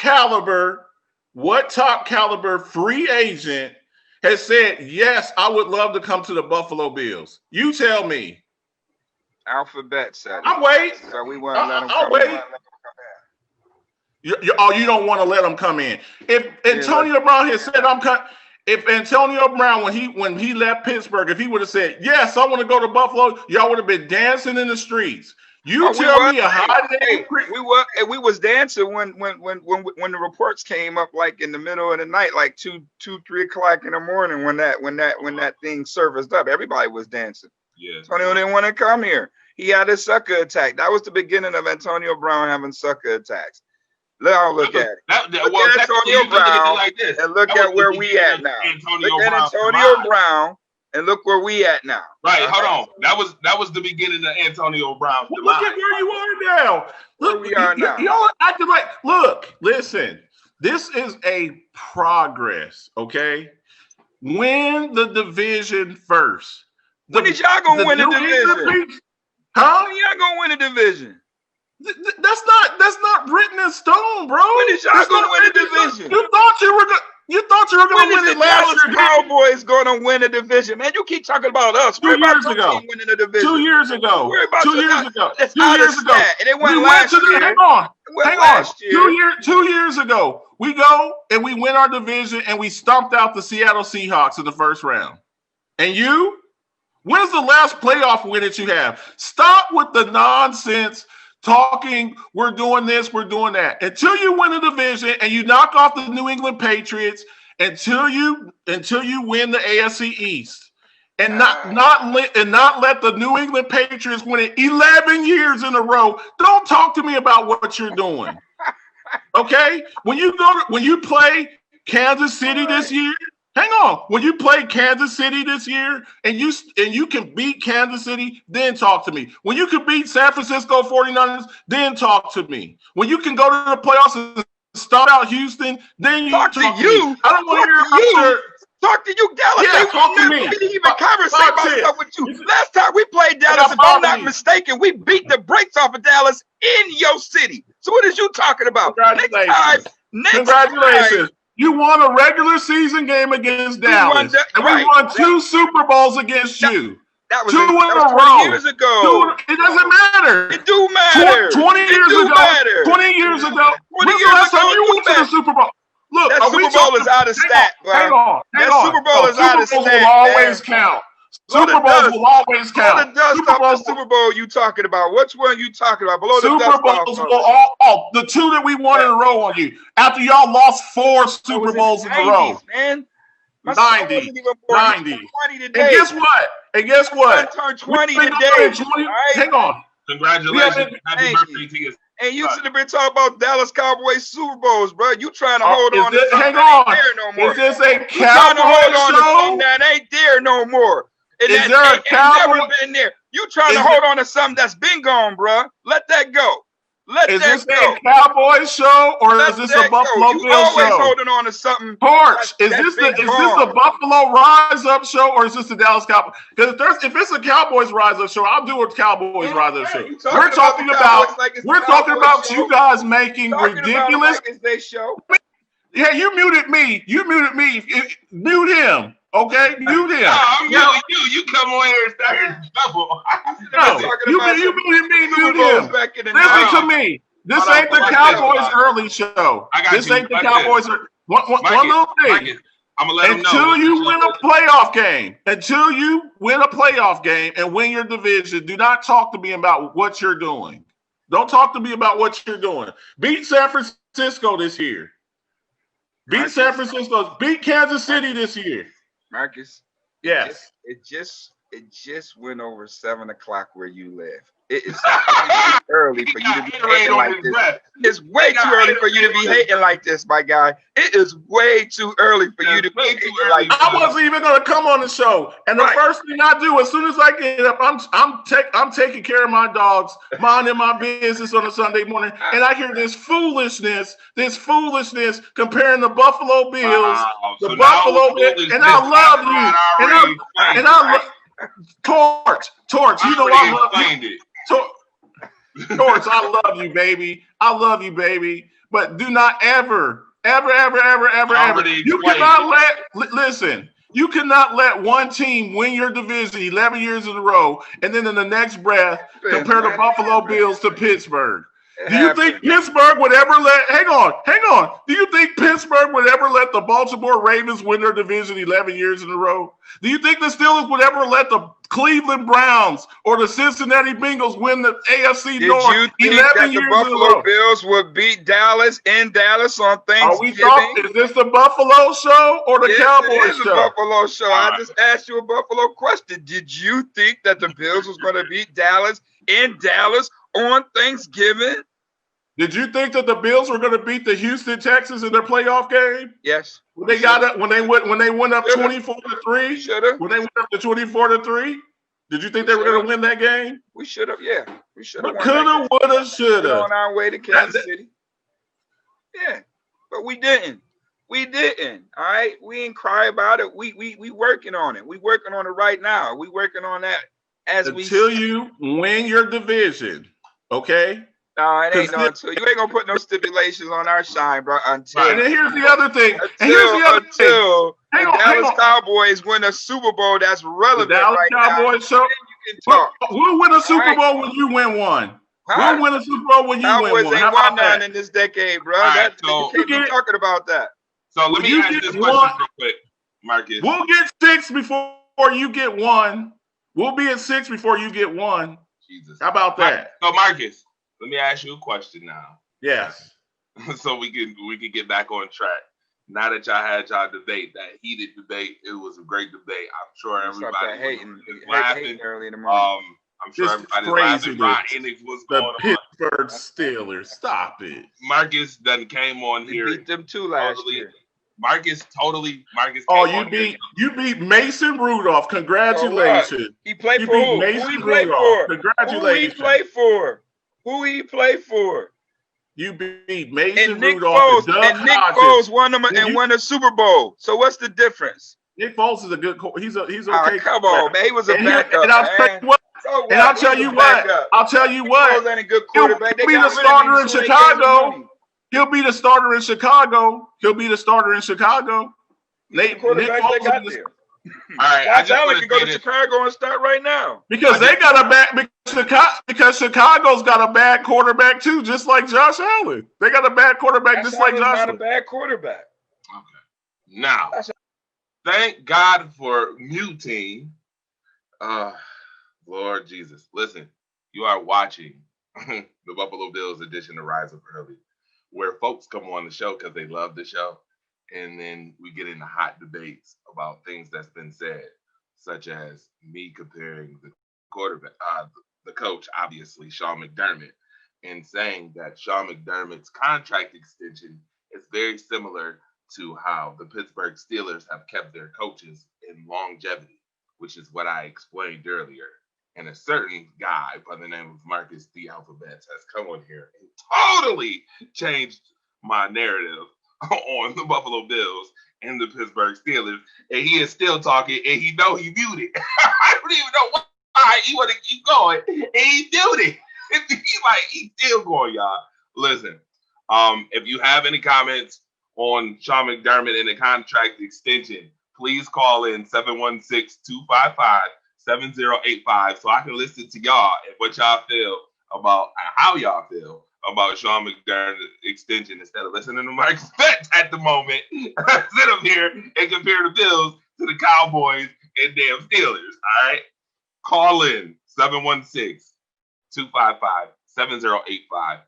Speaker 5: caliber free agent has said, yes, I would love to come to the Buffalo Bills? You tell me.
Speaker 2: Alphabet said it.
Speaker 5: I'll wait.
Speaker 2: So we want to let him
Speaker 5: I'll wait. You don't want to let him come in. If Antonio Brown had said if Antonio Brown when he left Pittsburgh, if he would have said, yes, I want to go to Buffalo, y'all would have been dancing in the streets. You
Speaker 2: Oh,
Speaker 5: tell me a high
Speaker 2: hey,
Speaker 5: name.
Speaker 2: we was dancing when the reports came up like in the middle of the night, like 3 o'clock in the morning when that thing surfaced up. Everybody was dancing.
Speaker 4: Yeah.
Speaker 2: Antonio didn't want to come here. He had a sucker attack. That was the beginning of Antonio Brown having sucker attacks. Look at it. Look at Antonio Brown
Speaker 4: like this.
Speaker 2: and look at where we at now. Look at Antonio Brown and look where we at now.
Speaker 4: Right, hold on. That was the beginning of Antonio Brown's
Speaker 5: Well, look at where you are now. Look,
Speaker 2: we are now.
Speaker 5: Y'all acting like, look, listen, this is a progress, okay? Win the division first.
Speaker 2: When is y'all gonna win the division?
Speaker 5: Huh?
Speaker 2: When y'all gonna win the division?
Speaker 5: That's not written in stone, bro.
Speaker 2: When is y'all gonna win the division?
Speaker 5: You thought you were gonna win it last year.
Speaker 2: Cowboys gonna win the division, man. You keep talking about us.
Speaker 5: 2 years ago.
Speaker 2: Winning the division.
Speaker 5: 2 years ago.
Speaker 2: 2
Speaker 5: years ago.
Speaker 2: That's
Speaker 5: 2
Speaker 2: out of
Speaker 5: years ago.
Speaker 2: stat. And it went
Speaker 5: We
Speaker 2: last
Speaker 5: went to the,
Speaker 2: year.
Speaker 5: hang on.
Speaker 2: Hang on.
Speaker 5: 2 years ago, we go and we win our division and we stomped out the Seattle Seahawks in the first round. And you? When's the last playoff win that you have? Stop with the nonsense talking, we're doing this, we're doing that. Until you win a division and you knock off the New England Patriots, until you win the AFC East, and not let the New England Patriots win it 11 years in a row. Don't talk to me about what you're doing. Okay? When you play Kansas City this year, hang on. When you play Kansas City this year and you can beat Kansas City, then talk to me. When you can beat San Francisco 49ers, then talk to me. When you can go to the playoffs and start out Houston, then you talk to you. I don't want to hear about your...
Speaker 2: Talk to you, Dallas.
Speaker 5: Yeah, talk to me.
Speaker 2: We didn't even conversate about stuff with you. Last time we played Dallas, if I'm not mistaken, we beat the brakes off of Dallas in your city. So what is you talking about?
Speaker 5: Congratulations. Congratulations. You won a regular season game against Dallas. We won 2 Super Bowls against you.
Speaker 2: That was
Speaker 5: 2 in a
Speaker 2: 20
Speaker 5: row.
Speaker 2: years ago.
Speaker 5: It doesn't matter.
Speaker 2: It do matter.
Speaker 5: 20 years ago.
Speaker 2: Matter.
Speaker 5: 20 years ago.
Speaker 2: 20
Speaker 5: When's
Speaker 2: years
Speaker 5: the last time
Speaker 2: ago,
Speaker 5: you went to the Super Bowl? Look,
Speaker 2: that Super Bowl is out of stat, bro.
Speaker 5: Hang on.
Speaker 2: That Super Bowl is out of stat.
Speaker 5: Super Bowls will always count. Super Bowls will always count.
Speaker 2: Below the dust off the Super Bowl you talking about. Which one you talking about? Below the dust
Speaker 5: Super Bowls will the 2 that we won in a row on you. After y'all lost 4 Super Bowls in a row.
Speaker 2: Man.
Speaker 5: 90. 90. And guess what?
Speaker 2: I turned 20 today.
Speaker 5: Hang on.
Speaker 4: Congratulations. Happy birthday to you.
Speaker 2: And you should have been talking about Dallas Cowboys Super Bowls, bro. You trying to hold on to something
Speaker 5: hang
Speaker 2: that
Speaker 5: on.
Speaker 2: ain't there no more.
Speaker 5: Is this a
Speaker 2: You trying to hold on to
Speaker 5: Cowboy
Speaker 2: something that ain't there no more. And
Speaker 5: Is
Speaker 2: that
Speaker 5: there a
Speaker 2: ain't
Speaker 5: Cowboy?
Speaker 2: never been there. You trying to hold on to something that's been gone, bro. Let that go.
Speaker 5: Is this a Cowboys show or is this a Buffalo Bills show?
Speaker 2: You always holding on to something.
Speaker 5: Torch, is this a Buffalo Rise Up show or is this the Dallas Cowboys? Because if it's a Cowboys Rise Up show, I'll do a Cowboys Rise Up show. We're talking about you guys making ridiculous. Yeah, you muted me. Mute him. Okay, mute him.
Speaker 4: No, you come on here and start trouble.
Speaker 5: No, you muted me. Mute him. Listen to me. This ain't the Cowboys early show. This ain't the Cowboys. One little thing.
Speaker 4: I'm gonna let them know.
Speaker 5: Until you win a playoff game and win your division, do not talk to me about what you're doing. Don't talk to me about what you're doing. Beat San Francisco this year. Beat San Francisco. Beat Kansas City this year.
Speaker 2: Marcus.
Speaker 5: Yes.
Speaker 2: It just went over 7 o'clock where you live. It is early for you to be hating like this. It's way too early for you to be hating like this, my guy. It is way too early for you to be hating like this.
Speaker 5: I wasn't even gonna come on the show, and the first thing I do as soon as I get up, I'm taking care of my dogs, minding my business on a Sunday morning, and I hear this foolishness comparing the Buffalo Bills, Buffalo Bills, and I love you, and I love Torch. You know I love you. Torch, I love you, baby. I love you, baby. But do not ever. You cannot let one team win your division 11 years in a row, and then in the next breath compare the Buffalo Bills to Pittsburgh. Do you think Pittsburgh would ever hang on. Do you think Pittsburgh would ever let the Baltimore Ravens win their division 11 years in a row? Do you think the Steelers would ever let the Cleveland Browns or the Cincinnati Bengals win the AFC
Speaker 2: Did
Speaker 5: North
Speaker 2: you think
Speaker 5: 11
Speaker 2: that the
Speaker 5: years in a
Speaker 2: Buffalo
Speaker 5: row.
Speaker 2: Bills would beat Dallas in Dallas on
Speaker 5: Are we
Speaker 2: Thanksgiving?
Speaker 5: talking? Is this the Buffalo show or the
Speaker 2: Yes,
Speaker 5: Cowboys
Speaker 2: it is a
Speaker 5: show?
Speaker 2: Buffalo show.
Speaker 4: All
Speaker 2: I
Speaker 4: right.
Speaker 2: just asked you a Buffalo question. Did you think that the Bills was going to beat Dallas in Dallas on Thanksgiving?
Speaker 5: Did you think that the Bills were going to beat the Houston Texans in their playoff game?
Speaker 2: Yes.
Speaker 5: When they got up, when they went up
Speaker 2: Shoulda.
Speaker 5: 24-3,
Speaker 2: Shoulda.
Speaker 5: when they went up to 24-3 did you think they were going to win that game?
Speaker 2: We should have, yeah. We should have
Speaker 5: But
Speaker 2: won.
Speaker 5: coulda, woulda,
Speaker 2: We're
Speaker 5: shoulda.
Speaker 2: on our way to Kansas City. Yeah, but we didn't. We didn't. All right. We ain't cry about it. We working on it. We working on it right now. We working on that as we
Speaker 5: Until you win your division, okay?
Speaker 2: No, it ain't no until you ain't gonna put no stipulations on our shine, bro. Until
Speaker 5: And then here's the other thing.
Speaker 2: until
Speaker 5: Hang
Speaker 2: the
Speaker 5: on, hang
Speaker 2: Dallas
Speaker 5: on.
Speaker 2: Cowboys win a Super Bowl that's relevant
Speaker 5: The Dallas
Speaker 2: right
Speaker 5: Cowboys show.
Speaker 2: now, then you can talk.
Speaker 5: We'll win a Super
Speaker 2: All right.
Speaker 5: Bowl when you win one.
Speaker 2: Huh?
Speaker 5: We'll win a Super Bowl when you
Speaker 2: Cowboys
Speaker 5: win one.
Speaker 2: ain't
Speaker 5: How
Speaker 2: won
Speaker 5: about
Speaker 2: none
Speaker 5: that?
Speaker 2: in this decade, bro.
Speaker 4: All right,
Speaker 2: That,
Speaker 4: so
Speaker 2: you can't be talking about that.
Speaker 4: So let
Speaker 5: When
Speaker 4: me
Speaker 5: you
Speaker 4: ask
Speaker 5: get
Speaker 4: this
Speaker 5: one-
Speaker 4: question real quick, Marcus.
Speaker 5: We'll get 6 before you get one. We'll be at 6 before you get one.
Speaker 4: Jesus.
Speaker 5: How about that?
Speaker 4: So Marcus, let me ask you a question now,
Speaker 5: Yes.
Speaker 4: so we can get back on track. Now that y'all had y'all debate, that heated debate, it was a great debate. I'm sure
Speaker 2: Stop
Speaker 4: everybody
Speaker 2: that hating,
Speaker 4: was laughing.
Speaker 2: hating early in the morning.
Speaker 4: I'm sure
Speaker 5: This
Speaker 4: everybody's
Speaker 5: craziness.
Speaker 4: laughing. Ron Enix, what's
Speaker 5: The
Speaker 4: going on?
Speaker 5: Pittsburgh Steelers. Stop it.
Speaker 4: Marcus done came on
Speaker 2: We
Speaker 4: here.
Speaker 2: beat them too last
Speaker 4: Totally.
Speaker 2: year.
Speaker 4: Marcus
Speaker 5: Oh,
Speaker 4: came
Speaker 5: you
Speaker 4: on here.
Speaker 5: beat Mason Rudolph. Congratulations.
Speaker 2: He played
Speaker 5: You
Speaker 2: for
Speaker 5: beat
Speaker 2: who?
Speaker 5: Mason
Speaker 2: Who he played
Speaker 5: Rudolph.
Speaker 2: for?
Speaker 5: Congratulations.
Speaker 2: Who he played for? Who he played for?
Speaker 5: You beat Mason
Speaker 2: And Nick
Speaker 5: Rudolph
Speaker 2: Foles,
Speaker 5: and Doug
Speaker 2: and Nick
Speaker 5: Hodges.
Speaker 2: Foles won them
Speaker 5: When
Speaker 2: and
Speaker 5: you-
Speaker 2: won a Super Bowl. So what's the difference?
Speaker 5: Nick Foles is a good he's okay.
Speaker 2: Come on, man. He was a
Speaker 5: And
Speaker 2: backup,
Speaker 5: and I'll tell
Speaker 2: man.
Speaker 5: you what.
Speaker 2: So what?
Speaker 5: And I'll
Speaker 2: He
Speaker 5: tell
Speaker 2: was
Speaker 5: you
Speaker 2: a
Speaker 5: what.
Speaker 2: backup.
Speaker 5: I'll tell you
Speaker 2: Nick
Speaker 5: what.
Speaker 2: Foles ain't a good quarterback. They
Speaker 5: He'll be
Speaker 2: got
Speaker 5: the
Speaker 2: rid of him
Speaker 5: starter in
Speaker 2: before they gave him
Speaker 5: Chicago.
Speaker 2: money.
Speaker 5: He'll be the starter in Chicago. He'll be the starter in Chicago.
Speaker 2: The quarterback they got
Speaker 5: Nick Foles
Speaker 2: there.
Speaker 4: All right, I
Speaker 2: Josh
Speaker 4: just
Speaker 2: Allen
Speaker 4: want
Speaker 2: can
Speaker 4: to
Speaker 2: go
Speaker 4: say
Speaker 2: to
Speaker 4: this.
Speaker 2: Chicago and start right now.
Speaker 5: because they got a bad because Chicago's got a bad quarterback too, just like Josh Allen. They got a bad quarterback
Speaker 2: Josh
Speaker 5: just like
Speaker 2: Allen's
Speaker 5: Josh
Speaker 2: not a
Speaker 5: Allen.
Speaker 2: bad quarterback.
Speaker 4: Okay. Now,
Speaker 2: That's-
Speaker 4: thank God for muting. Lord Jesus. Listen, you are watching the Buffalo Bills edition of Rise Up Early, where folks come on the show because they love the show. And then we get into hot debates about things that's been said, such as me comparing the quarterback, the coach, obviously, Sean McDermott, and saying that Sean McDermott's contract extension is very similar to how the Pittsburgh Steelers have kept their coaches in longevity, which is what I explained earlier. And a certain guy by the name of Marcus the Alphabets has come on here and totally changed my narrative on the Buffalo Bills and the Pittsburgh Steelers. And he is still talking, and he know he muted. I don't even know why he want to keep going, and he muted. He's still going, y'all. Listen, if you have any comments on Sean McDermott and the contract extension, please call in 716-255-7085 so I can listen to y'all and what y'all feel about how y'all feel about Sean McDermott's extension instead of listening to Mike Spence at the moment. Sit up here and compare the Bills to the Cowboys and damn Steelers. All right? Call in 716-255-7085.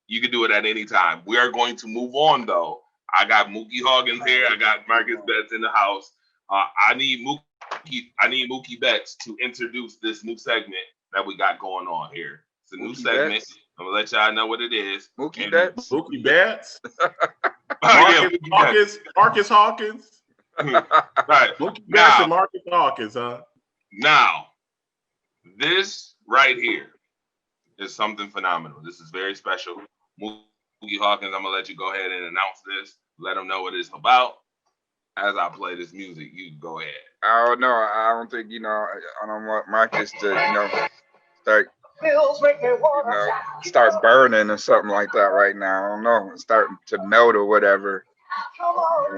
Speaker 4: You can do it at any time. We are going to move on, though. I got Mookie Hoggins here. I got Marcus Betts in the house. I need Mookie Betts to introduce this new segment that we got going on here. It's a new
Speaker 2: Mookie
Speaker 4: segment.
Speaker 2: Betts?
Speaker 4: I'm gonna let y'all know what it is.
Speaker 2: Mookie
Speaker 4: And-
Speaker 2: Betts?
Speaker 5: Mookie Betts,
Speaker 4: Yeah, Mookie Betts.
Speaker 5: Marcus Hawkins,
Speaker 4: Right.
Speaker 5: Mookie Betts,
Speaker 4: Now,
Speaker 5: and Marcus Hawkins, huh?
Speaker 4: now, this right here is something phenomenal. This is very special. Mookie Hawkins, I'm gonna let you go ahead and announce this. Let them know what it's about. As I play this music, you go ahead.
Speaker 2: I don't know. I don't think, I don't want Marcus to, start burning or something like that right now. I don't know. Starting to melt or whatever.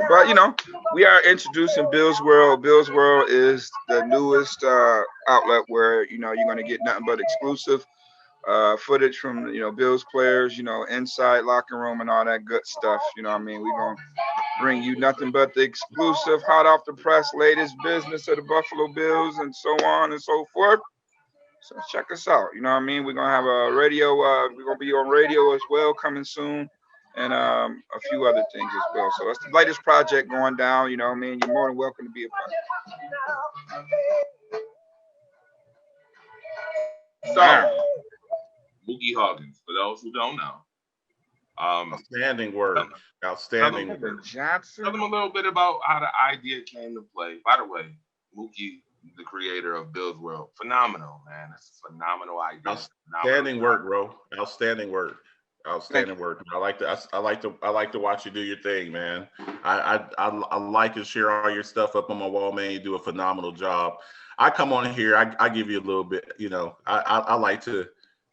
Speaker 2: But, we are introducing Bill's World. Bill's World is the newest outlet where, you're going to get nothing but exclusive footage from, Bills players, inside locker room and all that good stuff. You know what I mean? We're going to bring you nothing but the exclusive, hot off the press, latest business of the Buffalo Bills and so on and so forth. So check us out. You know what I mean? We're gonna have a radio. We're gonna be on radio as well coming soon, and a few other things as well. So that's the latest project going down. You know what I mean? You're more than welcome to be a part.
Speaker 4: So, Mookie Hawkins, for those who don't know,
Speaker 5: Outstanding work. Outstanding work.
Speaker 2: Johnson.
Speaker 4: tell them a little bit about how the idea came to play. By the way, Mookie, the creator of Bill's World, phenomenal, man. It's a phenomenal idea.
Speaker 5: Outstanding work, bro. Outstanding work. Outstanding work. I like to watch you do your thing, man. I like and share all your stuff up on my wall, man. You do a phenomenal job. I come on here, I give you a little bit, you know. I like to,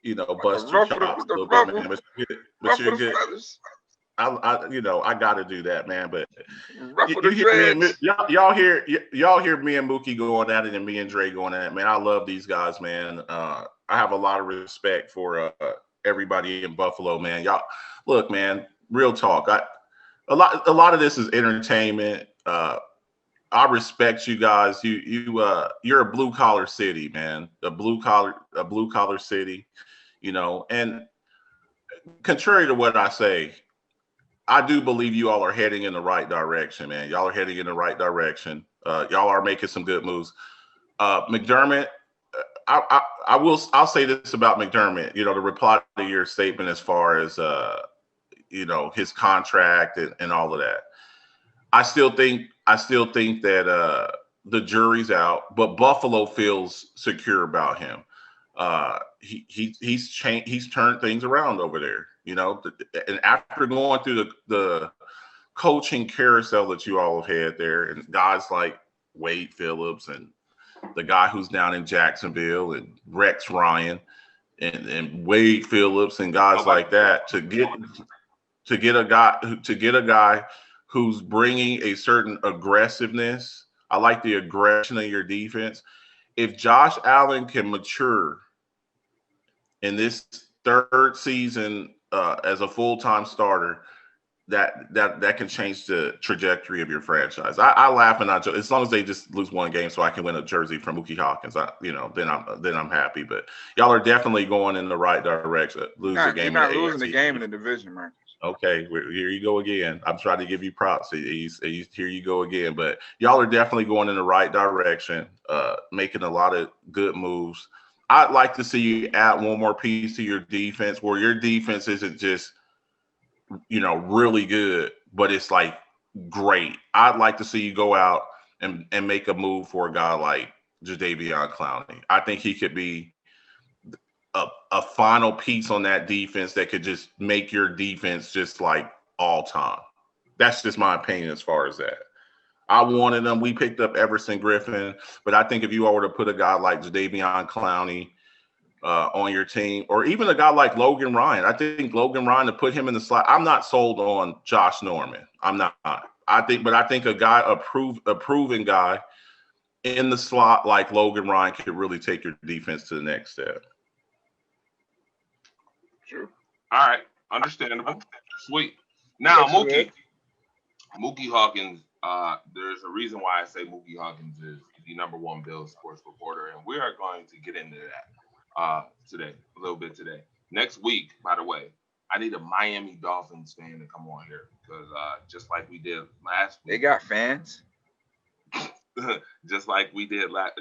Speaker 5: you know, bust your chops a little bit, man. But you're good. I got to do that, man. But y'all hear me and Mookie going at it, and me and Dre going at it, man. I love these guys, man. I have a lot of respect for everybody in Buffalo, man. Y'all, look, man. Real talk. A lot of this is entertainment. I respect you guys. You're a blue collar city, man. A blue collar city, you know. And contrary to what I say, I do believe you all are heading in the right direction, man. Y'all are heading in the right direction. Y'all are making some good moves. McDermott, I'll say this about McDermott, you know, to reply to your statement as far as, you know, his contract and all of that. I still think that the jury's out, but Buffalo feels secure about him. He's changed. He's turned things around over there, you know. And after going through the coaching carousel that you all have had there, and guys like Wade Phillips and the guy who's down in Jacksonville and Rex Ryan and Wade Phillips and guys like that, to get a guy who's bringing a certain aggressiveness. I like the aggression of your defense. If Josh Allen can mature in this third season as a full-time starter, that can change the trajectory of your franchise. I laugh and I joke, as long as they just lose one game so I can win a jersey from Mookie Hawkins. Then I'm happy. But y'all are definitely going in the right direction.
Speaker 2: You're not losing the game in the division, man.
Speaker 5: Okay, here you go again. I'm trying to give you props. Here you go again. But y'all are definitely going in the right direction, making a lot of good moves. I'd like to see you add one more piece to your defense, where your defense isn't just, you know, really good, but it's like great. I'd like to see you go out and make a move for a guy like Jadeveon Clowney. I think he could be a final piece on that defense that could just make your defense just like all time. That's just my opinion as far as that. I wanted them. We picked up Everson Griffin, but I think if you were to put a guy like Jadeveon Clowney on your team, or even a guy like Logan Ryan, I think Logan Ryan, to put him in the slot. I'm not sold on Josh Norman. I'm not. I think a guy, a proven guy in the slot like Logan Ryan could really take your defense to the next step.
Speaker 4: Sure. All right. Understandable. Sweet. Now, Mookie Hawkins, there's a reason why I say Mookie Hawkins is the number one Bills sports reporter, and we are going to get into that today, a little bit today. Next week, by the way, I need a Miami Dolphins fan to come on here, because just like we did last week.
Speaker 2: They got fans?
Speaker 4: Just like we did last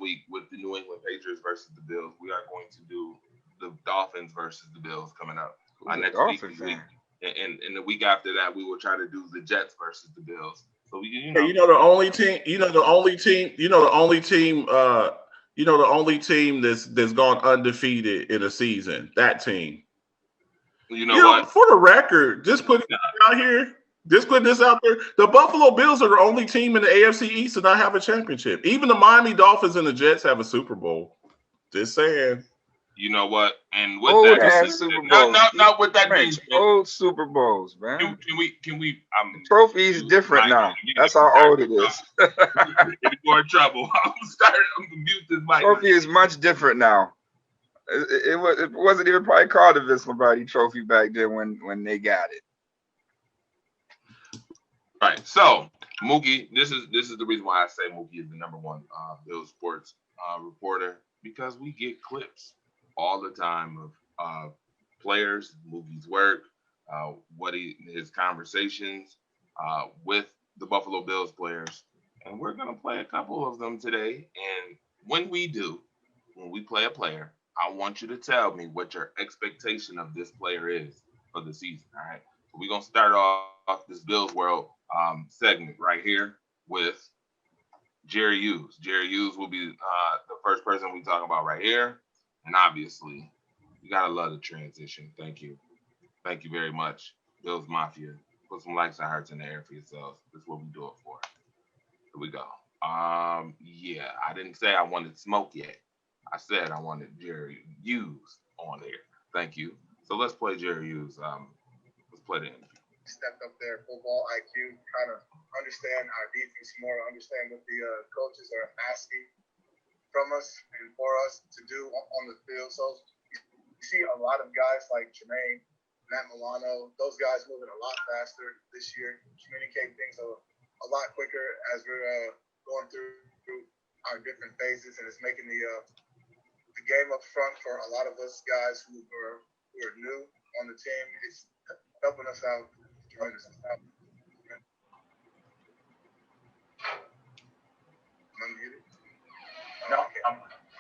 Speaker 4: week with the New England Patriots versus the Bills, we are going to do the Dolphins versus the Bills coming up next week. And the week after that, we will try to do the Jets versus the Bills. So the only team that's gone undefeated in a season. That team. You know what? For the record, just putting this out there. The Buffalo Bills are the only team in the AFC East to not have a championship. Even the Miami Dolphins and the Jets have a Super Bowl. Just saying. You know what? And with that,
Speaker 2: Super Bowls.
Speaker 4: Not with that being
Speaker 2: old Super Bowls, man.
Speaker 4: Can we?
Speaker 2: The trophy is different now. That's how old it is.
Speaker 4: Getting more trouble. I'm gonna mute this mic.
Speaker 2: Trophy is much different now. It wasn't even probably called the Vince Lombardi Trophy back then when they got it.
Speaker 4: Right. So Mookie, this is the reason why I say Mookie is the number one Bills sports reporter, because we get clips all the time of players, Mookie's work, his conversations with the Buffalo Bills players, and we're gonna play a couple of them today. And when we play a player, I want you to tell me what your expectation of this player is for the season. All right. So we're gonna start off this Bills World segment right here with Jerry Hughes. Jerry Hughes will be the first person we talk about right here, and obviously, you gotta love the transition. Thank you very much, Bills Mafia. Put some likes and hearts in the air for yourselves. That's what we do it for. Here we go. Yeah, I didn't say I wanted smoke yet. I said I wanted Jerry Hughes on there. Thank you. So let's play Jerry Hughes. Let's play the interview.
Speaker 6: Stepped up their football IQ, kind of understand our defense more, understand what the coaches are asking from us and for us to do on the field. So you see a lot of guys like Jermaine, Matt Milano, those guys moving a lot faster this year, communicate things a lot quicker as we're going through our different phases, and it's making the game up front for a lot of us guys who are new on the team. It's helping us out.
Speaker 7: No,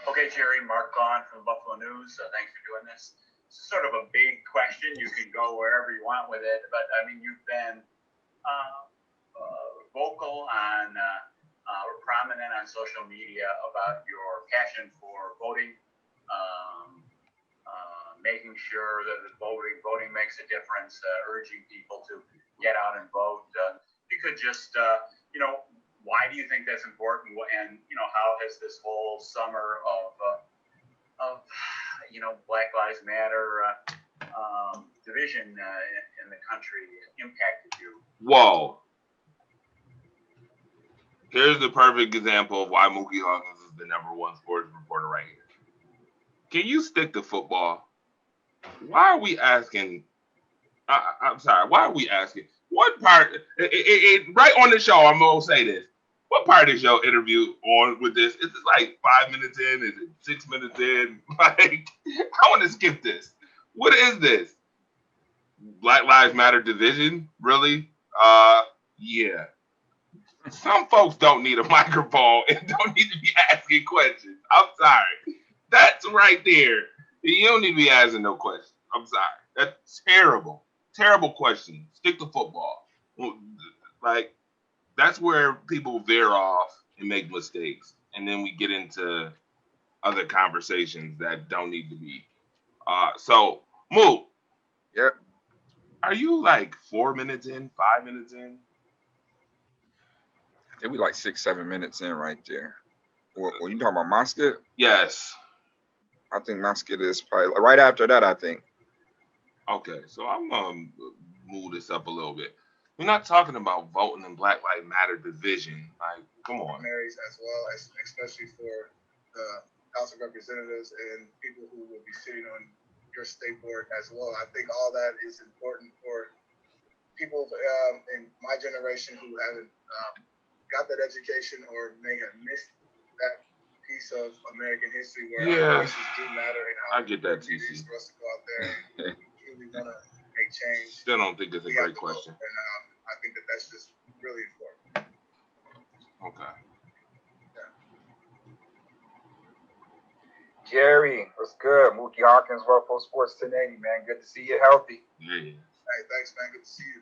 Speaker 7: okay, Jerry. Mark Gahn from Buffalo News. Thanks for doing this. It's sort of a big question. You can go wherever you want with it, but I mean, you've been vocal on or prominent on social media about your passion for voting, making sure that the voting makes a difference, urging people to get out and vote. You could just, why do you think that's important? And, how has this whole summer of Black Lives Matter division in the country impacted you?
Speaker 4: Whoa. Here's the perfect example of why Mookie Hawkins is the number one sports reporter right here. Can you stick to football? Why are we asking? I'm sorry. Why are we asking? What part? Right on the show, I'm gonna say this. What part is your interview on with this? Is it like 5 minutes in? Is it 6 minutes in? Like, I want to skip this. What is this? Black Lives Matter division? Really? Yeah. Some folks don't need a microphone and don't need to be asking questions. I'm sorry. That's right there. You don't need to be asking no questions. I'm sorry. That's terrible. Terrible question. Stick to football. Like, that's where people veer off and make mistakes. And then we get into other conversations that don't need to be. So, Moo.
Speaker 2: Yep.
Speaker 4: Are you like 4 minutes in, 5 minutes in?
Speaker 2: It'll be like 6, 7 minutes in right there. When you talking about my skit?
Speaker 4: Yes.
Speaker 2: I think my skit is probably right after that, I think.
Speaker 4: Okay, so I'm gonna move this up a little bit. We're not talking about voting in Black Lives Matter division. Like, come on.
Speaker 6: Primaries as well, especially for the House of Representatives and people who will be sitting on your state board as well. I think all that is important for people in my generation who haven't got that education or may have missed that piece of American history where our voices do matter and how
Speaker 4: I get that,
Speaker 6: important it is for us to go out there and really want to make change.
Speaker 4: Still don't think it's a great question.
Speaker 6: And I think that's just really important.
Speaker 4: Okay.
Speaker 8: Jerry, what's good? Mookie Hawkins, Buffalo Sports 1080, man. Good to see you healthy.
Speaker 4: Yeah.
Speaker 6: Hey, thanks, man. Good to see you.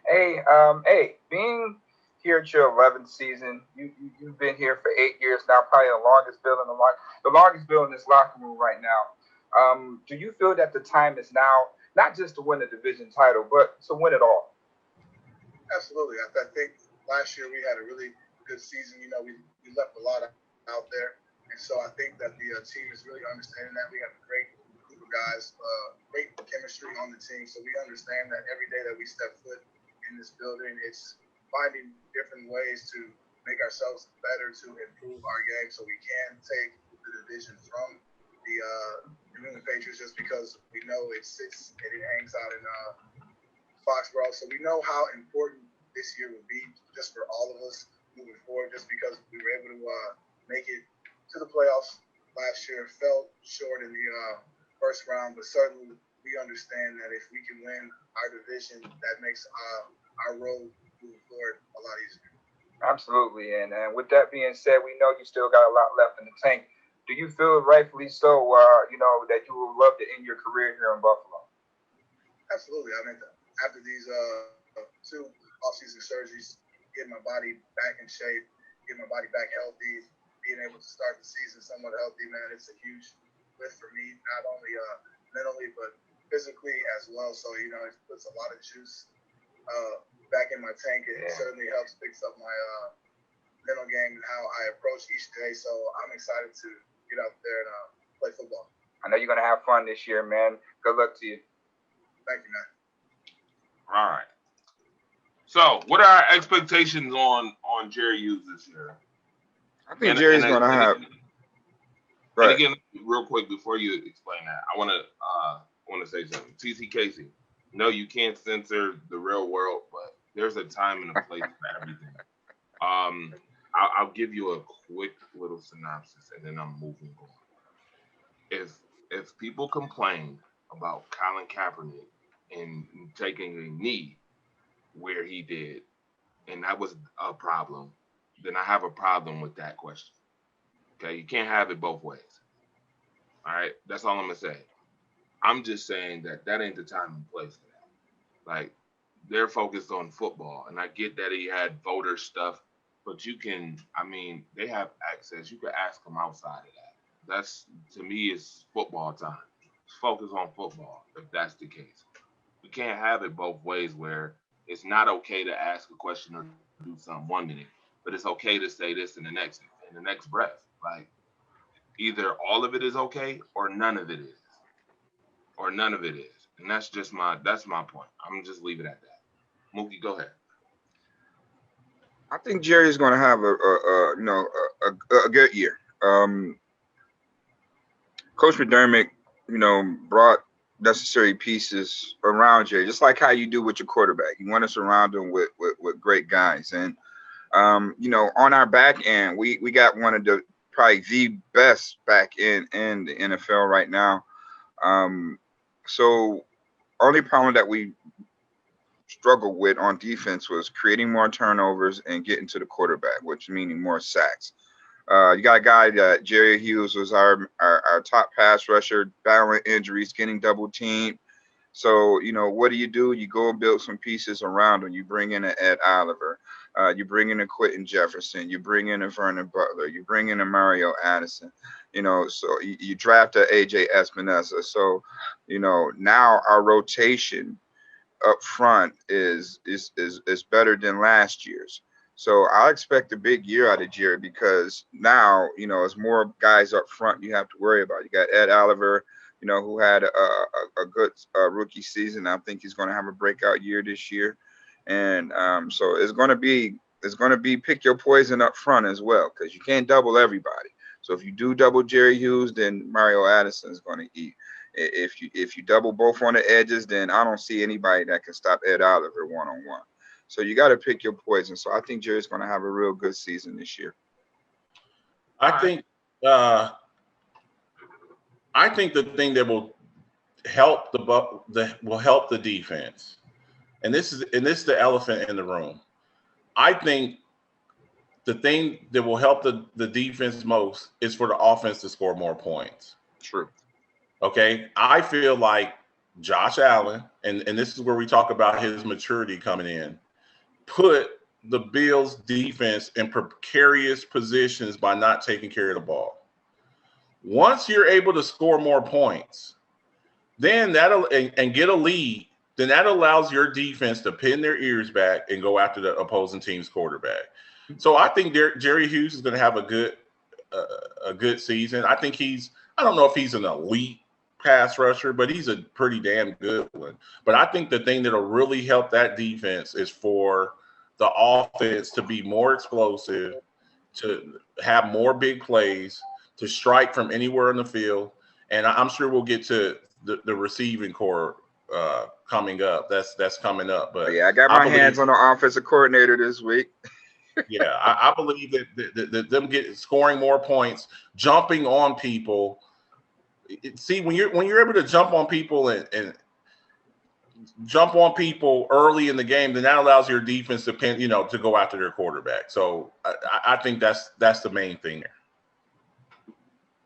Speaker 8: Hey, being here at your 11th season, you've been here for 8 years now, probably the longest bill in this locker room right now. Do you feel that the time is now, not just to win a division title, but to win it all?
Speaker 6: Absolutely. I think last year we had a really good season. We left a lot out there. And so I think that the team is really understanding that. We have a great group of guys, great chemistry on the team. So we understand that every day that we step foot in this building, it's finding different ways to make ourselves better, to improve our game so we can take the division from the New England Patriots, just because we know it sits and it hangs out in Foxborough. So we know how important this year would be just for all of us moving forward, just because we were able to make it to the playoffs last year. Fell short in the first round, but certainly we understand that if we can win our division, that makes our road moving forward a lot easier.
Speaker 8: Absolutely. And with that being said, we know you still got a lot left in the tank. Do you feel rightfully so, that you would love to end your career here in Buffalo?
Speaker 6: Absolutely. I mean, after these 2 off-season surgeries, getting my body back in shape, getting my body back healthy, being able to start the season somewhat healthy, man, it's a huge lift for me, not only mentally, but physically as well. So, it puts a lot of juice back in my tank. It certainly helps fix up my mental game and how I approach each day. So I'm excited to get out there and play football.
Speaker 8: I know you're going to have fun this year, man. Good luck to you.
Speaker 6: Thank you, man.
Speaker 4: All right. So, what are our expectations on Jerry Hughes this year?
Speaker 2: I think Jerry's going to have.
Speaker 4: And again, real quick before you explain that, I want to say something. TC Casey, no, you can't censor the real world, but there's a time and a place for everything. I'll give you a quick little synopsis, and then I'm moving on. If people complain about Colin Kaepernick and taking a knee where he did, and that was a problem, then I have a problem with that question. Okay, you can't have it both ways. All right, that's all I'm gonna say. I'm just saying that ain't the time and place for that. Like, they're focused on football, and I get that he had voter stuff, but they have access. You can ask them outside of that. That's, to me, is football time. Focus on football if that's the case. We can't have it both ways where it's not okay to ask a question or do something 1 minute, but it's okay to say this in the next breath. Like, either all of it is okay or none of it is. Or none of it is. And that's my point. I'm gonna just leave it at that. Mookie, go ahead.
Speaker 2: I think Jerry's going to have a good year. Coach McDermott, brought necessary pieces around Jerry, just like how you do with your quarterback. You want to surround him with great guys. And, on our back end, we got one of probably the best back end in the NFL right now. So only problem that we struggled with on defense was creating more turnovers and getting to the quarterback, which meaning more sacks. You got a guy that Jerry Hughes was our top pass rusher, battling injuries, getting double teamed. So, what do? You go and build some pieces around him. You bring in an Ed Oliver. You bring in a Quentin Jefferson. You bring in a Vernon Butler. You bring in a Mario Addison. So you draft a AJ Espinosa. So, now our rotation up front is better than last year's. So I expect a big year out of Jerry because now, as more guys up front you have to worry about. You got Ed Oliver, who had a good rookie season. I think he's going to have a breakout year this year. And so it's going to be pick your poison up front as well, because you can't double everybody. So if you do double Jerry Hughes, then Mario Addison is going to eat. If you double both on the edges, then I don't see anybody that can stop Ed Oliver one-on-one. So you got to pick your poison. So I think Jerry's going to have a real good season this year.
Speaker 5: I think the thing that will help the defense, and this is the elephant in the room. I think the thing that will help the defense most is for the offense to score more points.
Speaker 2: True. Okay.
Speaker 5: I feel like Josh Allen, and this is where we talk about his maturity coming in, put the Bills defense in precarious positions by not taking care of the ball. Once you're able to score more points, then and get a lead, then that allows your defense to pin their ears back and go after the opposing team's quarterback. So I think Jerry Hughes is going to have a good season. I think I don't know if he's an elite pass rusher, but he's a pretty damn good one. But I think the thing that'll really help that defense is for the offense to be more explosive, to have more big plays, to strike from anywhere in the field. And I'm sure we'll get to the receiving core coming up. That's coming up. But
Speaker 2: yeah, I got my hands on the offensive coordinator this week.
Speaker 5: Yeah, I believe that them scoring more points, jumping on people. See, when you're able to jump on people and jump on people early in the game, then that allows your defense to to go after their quarterback. So I think that's the main thing there.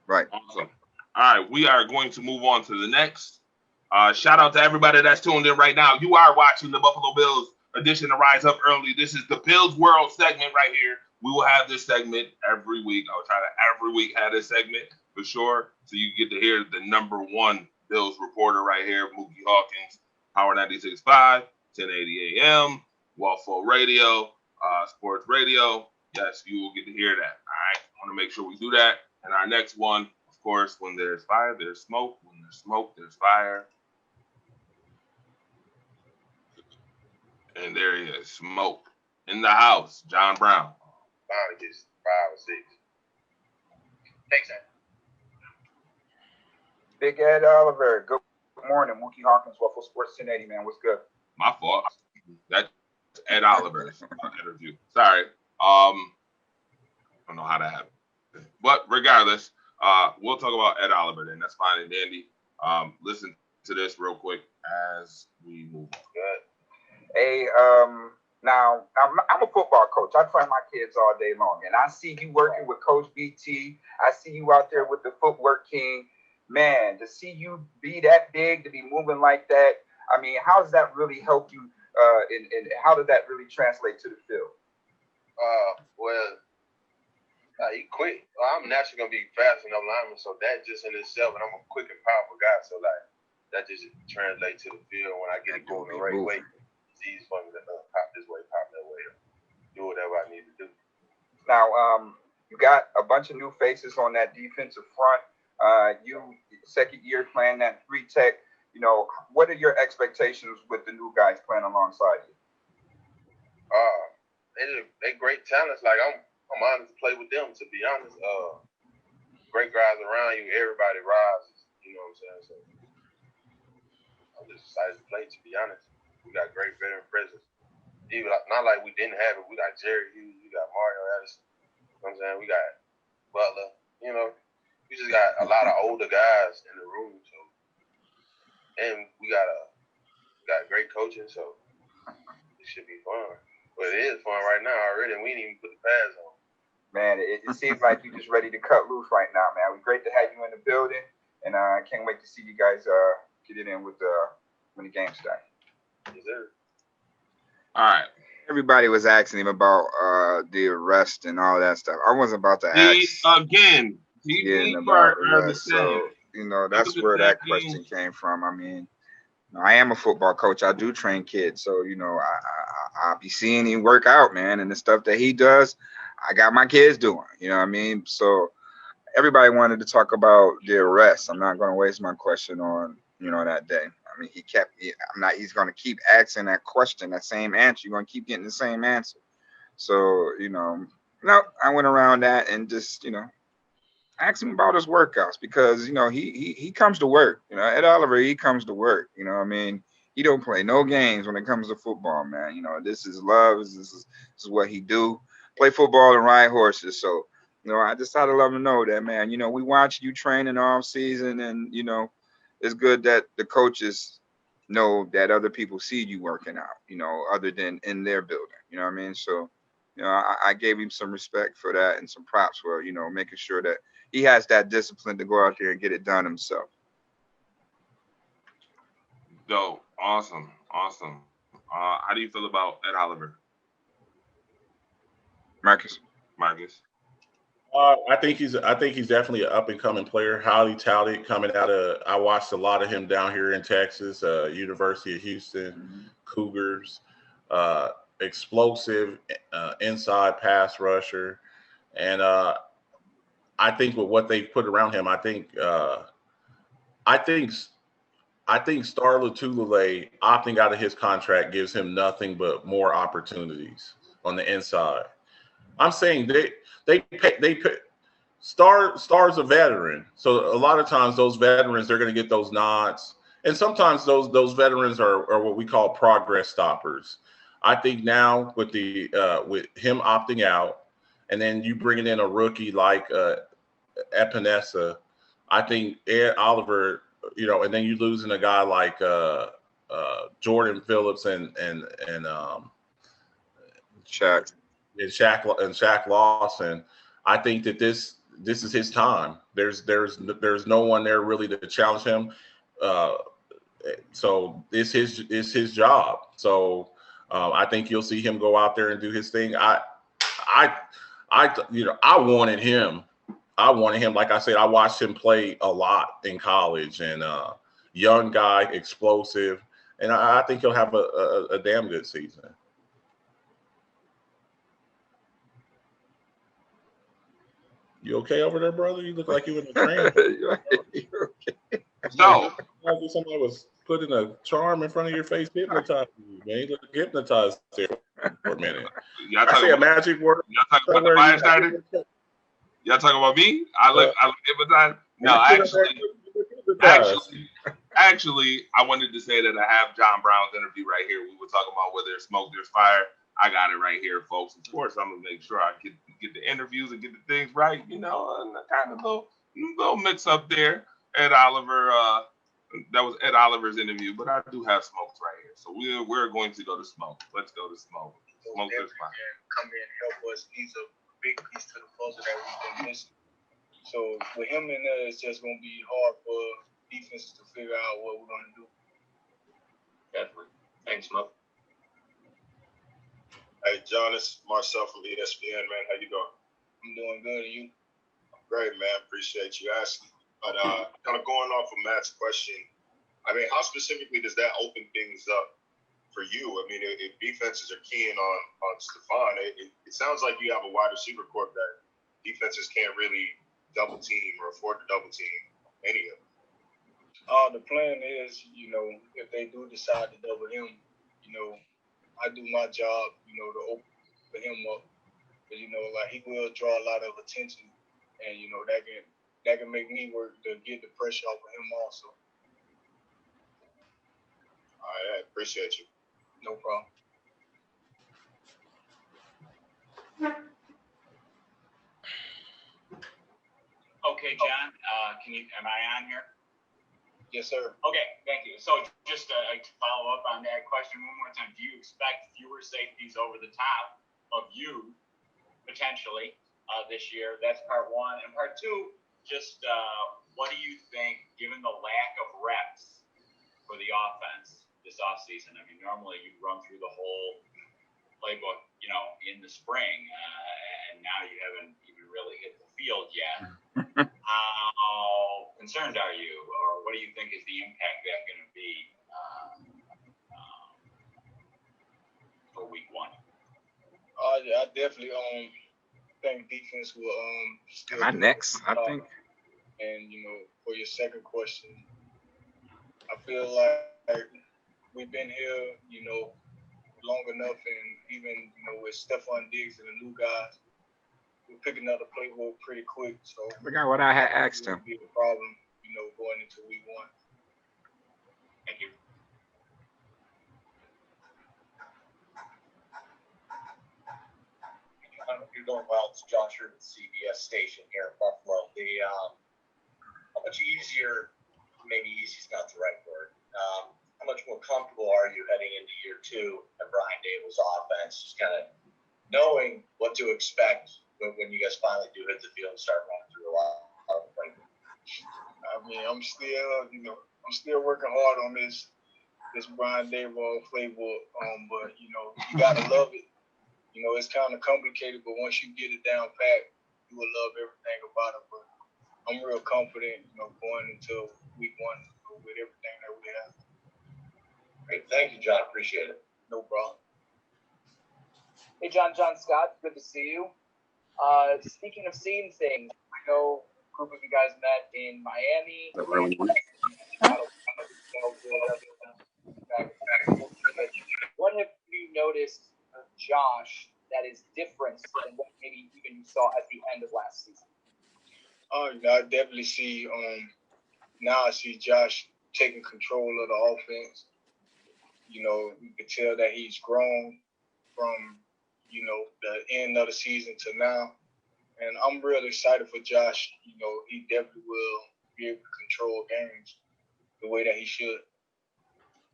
Speaker 2: Right.
Speaker 4: Awesome. All right, we are going to move on to the next. Shout out to everybody that's tuned in right now. You are watching the Buffalo Bills edition of Rise Up Early. This is the Bills World segment right here. We will have this segment every week. I'll try to every week have this segment for sure. So you get to hear the #1 Bills reporter right here, Mookie Hawkins, Power 96.5, 1080 AM, Waffle Radio, Sports Radio. Yes, you will get to hear that. All right. I want to make sure we do that. And our next one, of course, when there's fire, there's smoke. When there's smoke, there's fire. And there he is, smoke in the house. John Brown.
Speaker 6: Bound to get 5 or 6. Thanks, Ed.
Speaker 8: Big Ed Oliver. Good morning. Mookie Hawkins, Waffle Sports 1080, man. What's good?
Speaker 4: My fault. That's Ed Oliver's interview. Sorry. I don't know how that happened. But regardless, we'll talk about Ed Oliver then. That's fine and dandy. Listen to this real quick as we move on.
Speaker 8: Good. Hey, now I'm a football coach. I train my kids all day long, and I see you working with Coach BT. I see you out there with the footwork king. Man, to see you be that big, to be moving like that, I mean, how does that really help you, and how does that really translate to the field?
Speaker 9: He quick. I'm naturally going to be fast enough lineman, so that just in itself, and I'm a quick and powerful guy, so like that just translates to the field when I get it going the right way. It's easy for me to pop this way, pop that way, do whatever I need to do.
Speaker 8: Now, you got a bunch of new faces on that defensive front. You second year playing that 3 tech. You know, what are your expectations with the new guys playing alongside you?
Speaker 9: They great talents. Like I'm honored to play with them. To be honest, great guys around you. Everybody rises. You know what I'm saying? So I'm just excited to play. To be honest, we got great veteran presence. Even not like we didn't have it. We got Jerry Hughes. We got Mario Addison. You know what I'm saying? We got Butler. You know, we just got a lot of older guys in the room. So, and we got great coaching. So it should be fun. But it is fun right now already, and we didn't even put the pads on. Man, it seems like you're just ready to cut loose right now, man. It's great to have you in the building, and I can't wait to see you guys get it in with when the game starts. Yes, sir.
Speaker 4: All right.
Speaker 2: Everybody was asking him about the arrest and all that stuff. I wasn't about to ask
Speaker 4: again.
Speaker 2: about arrest, so you know that's where that question came from. I mean, I am a football coach. I do train kids, so you know I'll be seeing him work out, man, and the stuff that he does, I got my kids doing. You know what I mean? So everybody wanted to talk about the arrest. I'm not going to waste my question on that day. I mean, he's going to keep asking that question, that same answer. You're going to keep getting the same answer. So no, I went around that and just asked him about his workouts because he comes to work. Ed Oliver, he comes to work. You know what I mean? He don't play no games when it comes to football, man. This is love. This is what he do. Play football and ride horses. So, I just had to let him know that, man. We watch you train in the off season, and it's good that the coaches know that other people see you working out. Other than in their building. You know what I mean? So, I gave him some respect for that and some props for making sure that he has that discipline to go out there and get it done himself.
Speaker 4: Dope. Awesome. How do you feel about Ed Oliver?
Speaker 2: Marcus.
Speaker 5: I think he's definitely an up and coming player, highly touted coming out of. I watched a lot of him down here in Texas, University of Houston, Cougars, explosive inside pass rusher, and I think with what they've put around him, I think Star Lotulelei opting out of his contract gives him nothing but more opportunities on the inside. I'm saying they pay Star's a veteran, so a lot of times those veterans they're going to get those nods And sometimes those veterans are what we call progress stoppers. I think now with with him opting out, and then you bringing in a rookie like Epinesa, I think Ed Oliver, and then you losing a guy like Jordan Phillips and
Speaker 2: Shaq.
Speaker 5: Shaq Lawson. I think that this is his time. There's no one there really to challenge him. So it's his job. So I think you'll see him go out there and do his thing. I wanted him. Like I said, I watched him play a lot in college, and young guy, explosive, and I think he'll have a damn good season. You okay over there, brother? You look like you in a train.
Speaker 4: So
Speaker 5: Somebody was putting a charm in front of your face, hypnotizing you, man. You look hypnotized there for a minute.
Speaker 4: Y'all
Speaker 5: I say a magic word.
Speaker 4: Y'all talking about the fire starter? Y'all talking about me? I look hypnotized. No, actually, I wanted to say that I have John Brown's interview right here. We were talking about where there's smoke, there's fire. I got it right here, folks. Of course, I'm gonna make sure I get the interviews and get the things right. And kind of little mix up there. Ed Oliver, that was Ed Oliver's interview, but I do have smokes right here. So we're going to go to smoke. Let's go to smoke. Smoke this fine.
Speaker 6: Come in and help us. He's a big piece to the puzzle that we've been missing. So with him in there, it's just going to be hard for defenses to figure out what we're going to do.
Speaker 10: Definitely. Thanks, Smoke.
Speaker 11: Hey, John, it's Marcel from ESPN, man. How you doing?
Speaker 6: I'm doing good, and you?
Speaker 11: Great, man. Appreciate you asking. But kind of going off of Matt's question, I mean, how specifically does that open things up for you? I mean, if defenses are keying on Stephon, it sounds like you have a wide receiver corps that defenses can't really double team or afford to double team any of them.
Speaker 6: The plan is, if they do decide to double him, I do my job, to open him up. But, like he will draw a lot of attention, and, that can make me work to get the pressure off of him also.
Speaker 11: All right, I appreciate you.
Speaker 6: No problem.
Speaker 7: Okay, John, am I on here?
Speaker 6: Yes, sir.
Speaker 7: Okay, thank you. So just to follow up on that question one more time, do you expect fewer safeties over the top of you potentially this year? That's part one. And part two, just what do you think, given the lack of reps for the offense this offseason? I mean, normally you run through the whole playbook, in the spring, and now you haven't even really hit the field yet. How concerned are you, or what do you think is the impact that's going to be for week one?
Speaker 6: I definitely think defense will still.
Speaker 2: Am I next? I think.
Speaker 6: And for your second question, I feel like we've been here, long enough, and even with Stephon Diggs and the new guys, we're picking up the playbook pretty quick. So
Speaker 2: I forgot what I had asked him.
Speaker 6: Be a problem, going into week one.
Speaker 7: Thank you.
Speaker 10: You're going well. It's Josh Hurd at CBS station here in Buffalo. How much easier, maybe easy is not the right word, how much more comfortable are you heading into year two at Brian Dable's offense, just kind of knowing what to expect when you guys finally do hit the field and start running through a lot of playbook?
Speaker 6: I mean, I'm still working hard on this Brian Dable playbook, but you gotta love it. It's kind of complicated, but once you get it down pat, you will love everything about it. But I'm real confident, going into week one with everything that we have.
Speaker 10: Great. Thank you, John. Appreciate it.
Speaker 6: No problem.
Speaker 12: Hey, John Scott. Good to see you. Speaking of seeing things, I know a group of you guys met in Miami. What have you noticed of Josh that is different than what maybe even you saw at the end of last season?
Speaker 6: I definitely see. Now I see Josh taking control of the offense. You know, you could tell that he's grown from, you know, the end of the season to now. And I'm really excited for Josh. You know, he definitely will be able to control games the way that he should.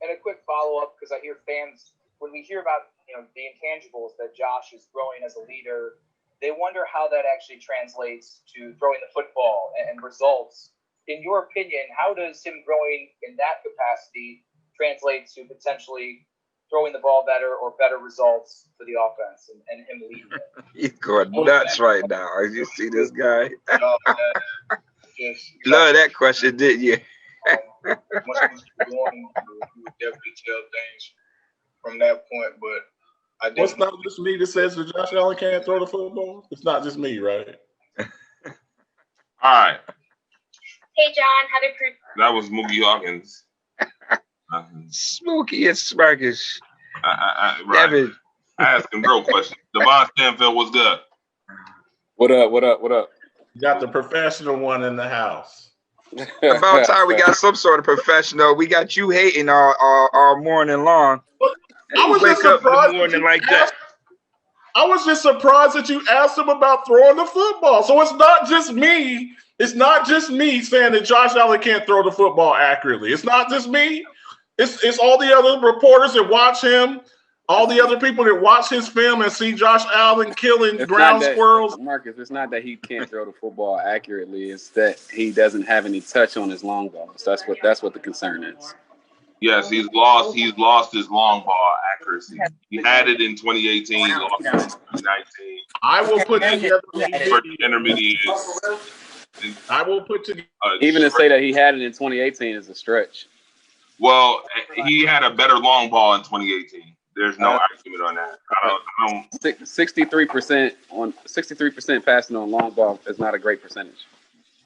Speaker 12: And a quick follow-up, because I hear fans, when we hear about, you know, the intangibles that Josh is growing as a leader, they wonder how that actually translates to throwing the football and results. In your opinion, how does him growing in that capacity translate to potentially throwing the ball better or better results for the offense and him leading it?
Speaker 2: He's going nuts right now. As you see this guy. Love that question, didn't you?
Speaker 6: Once he's going, you would definitely tell things from that point. But I
Speaker 5: It's not just me that says that Josh Allen can't throw the football. It's not just me, right?
Speaker 4: All right.
Speaker 13: Hey, John, Heather Cruz.
Speaker 4: That was Mookie Hawkins.
Speaker 2: Smokey and Sparkish.
Speaker 4: Right.
Speaker 2: Devin.
Speaker 4: I asked him real question. Devon Stanfield, what's good?
Speaker 14: What up? What up? What up?
Speaker 5: You got the professional one in the house.
Speaker 2: About time we got some sort of professional. We got you hating all morning long.
Speaker 5: I was just surprised like that. I was just surprised that you asked him about throwing the football. So it's not just me. It's not just me saying that Josh Allen can't throw the football accurately. It's not just me. It's all the other reporters that watch him, all the other people that watch his film and see Josh Allen killing ground squirrels.
Speaker 14: Marcus, it's not that he can't throw the football accurately. It's that he doesn't have any touch on his long balls. That's what the concern is.
Speaker 4: Yes, he's lost his long ball accuracy. He had it in 2018, he lost it in 2019.
Speaker 5: I will put together
Speaker 4: intermediate.
Speaker 5: I will put together.
Speaker 14: Even to say that he had it in 2018 is a stretch.
Speaker 4: Well, he had a better long ball in 2018. There's no argument on that. I don't
Speaker 14: 63% passing on long ball is not a great percentage.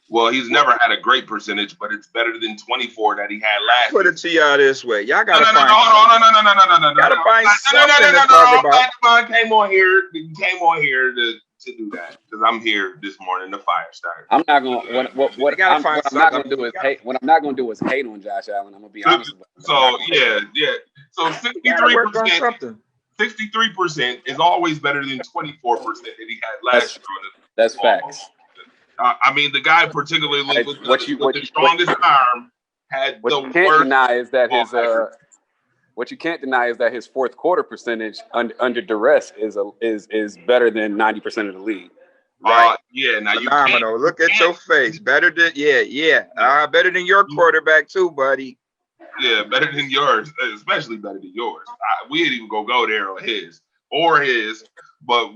Speaker 4: Well, he's never had a great percentage, but it's better than 24 that he had last year.
Speaker 2: Put it to y'all this way. Y'all gotta find
Speaker 4: no.
Speaker 2: Gotta find something to talk about.
Speaker 4: I came on here to do that because I'm here this morning. The fire started.
Speaker 14: I'm not gonna. What I'm not gonna do is hate. What I'm not gonna do is hate on Josh Allen. I'm gonna be honest about it.
Speaker 4: So yeah. So 63%. 63% is always better than 24% that he had last year.
Speaker 14: That's facts.
Speaker 4: I mean, the guy particularly with the strongest arm had
Speaker 14: what
Speaker 4: the
Speaker 14: you can't
Speaker 4: worst
Speaker 14: deny is that
Speaker 4: ball
Speaker 14: his
Speaker 4: accuracy.
Speaker 14: what you can't deny is that his fourth quarter percentage under duress is better than 90% of the league.
Speaker 2: Right.
Speaker 4: Yeah. Now you
Speaker 2: phenomenal. Look at your face. Better than better than your quarterback too, buddy.
Speaker 4: Yeah, better than yours, especially better than yours. We didn't even go there on his, but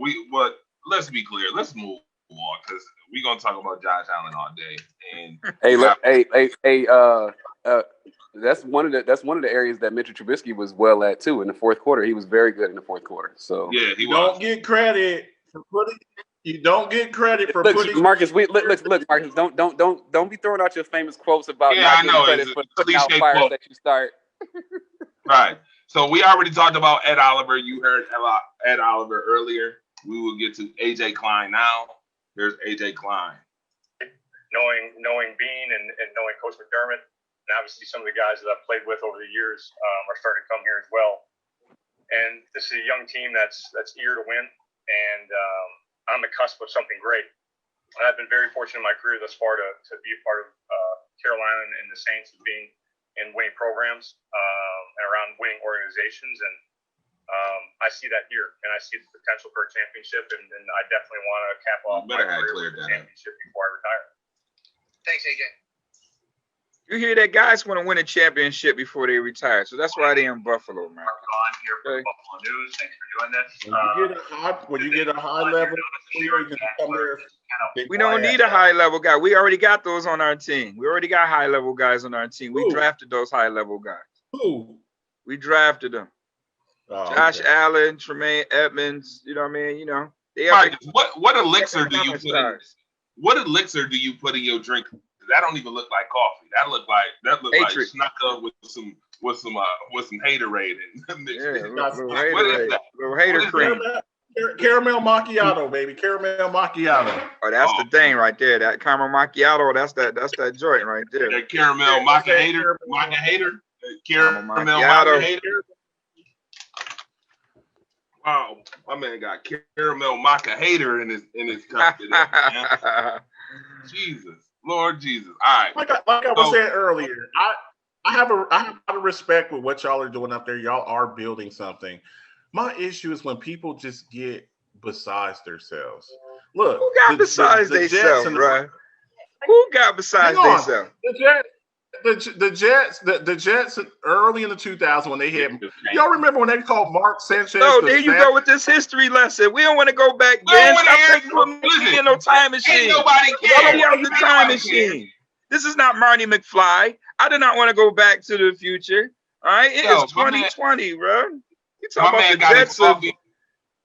Speaker 4: let's be clear. Let's move on because we're gonna talk about Josh Allen all day. And that's one of the areas that Mitchell Trubisky was well at too. In the fourth quarter, he was very good in the fourth quarter. So yeah,
Speaker 5: you don't get credit for putting. You don't get credit for putting.
Speaker 14: Marcus, look, Marcus. Don't be throwing out your famous quotes about not getting credit for putting out fires that you start.
Speaker 4: Right. So we already talked about Ed Oliver. You heard Ed Oliver earlier. We will get to AJ Klein now. Here's AJ Klein.
Speaker 15: Knowing Bean and knowing Coach McDermott, and obviously some of the guys that I've played with over the years are starting to come here as well. And this is a young team that's eager to win, and on the cusp of something great. And I've been very fortunate in my career thus far to be a part of Carolina and the Saints of being in winning programs and around winning organizations. And I see that here, and I see the potential for a championship, and I definitely want to cap off my career with a championship before I retire.
Speaker 10: Thanks, AJ.
Speaker 2: You hear that guys want to win a championship before they retire, so that's why they're in Buffalo, man.
Speaker 15: On here for Buffalo News. Thanks for doing this.
Speaker 2: When you get a high level, we don't need a high level guy. We already got those on our team. We already got high level guys on our team. We drafted those high level guys.
Speaker 5: Who?
Speaker 2: We drafted them. Josh Allen, Tremaine Edmonds. You know what I mean? You know.
Speaker 4: What elixir do you put? What elixir do you put in your drink? That don't even look like coffee. That look like snuck up with some Haterade and
Speaker 2: little Hater cream.
Speaker 5: Caramel macchiato, baby. Caramel macchiato.
Speaker 2: Oh, that's the thing right there. That caramel macchiato. That's that joint right there.
Speaker 4: That caramel maca hater. Caramel maca hater. Wow, my man got caramel maca hater in his cup today, man. Jesus, Lord Jesus. All right.
Speaker 5: Like I was saying earlier, I have a lot of respect with what y'all are doing up there. Y'all are building something. My issue is when people just get besides themselves. Look,
Speaker 2: who got besides themselves, bro? Who got besides themselves?
Speaker 5: The Jets early in the 2000s when they hit. Y'all remember when they called Mark Sanchez?
Speaker 2: No, there you go with this history lesson. We don't want to go back then. Stop taking me in no time machine.
Speaker 4: Ain't nobody
Speaker 2: cares. Nobody out the time machine. This is not Marty McFly. I do not want to go back to the future. All right, it is 2020, bro. You talking about the Jets of the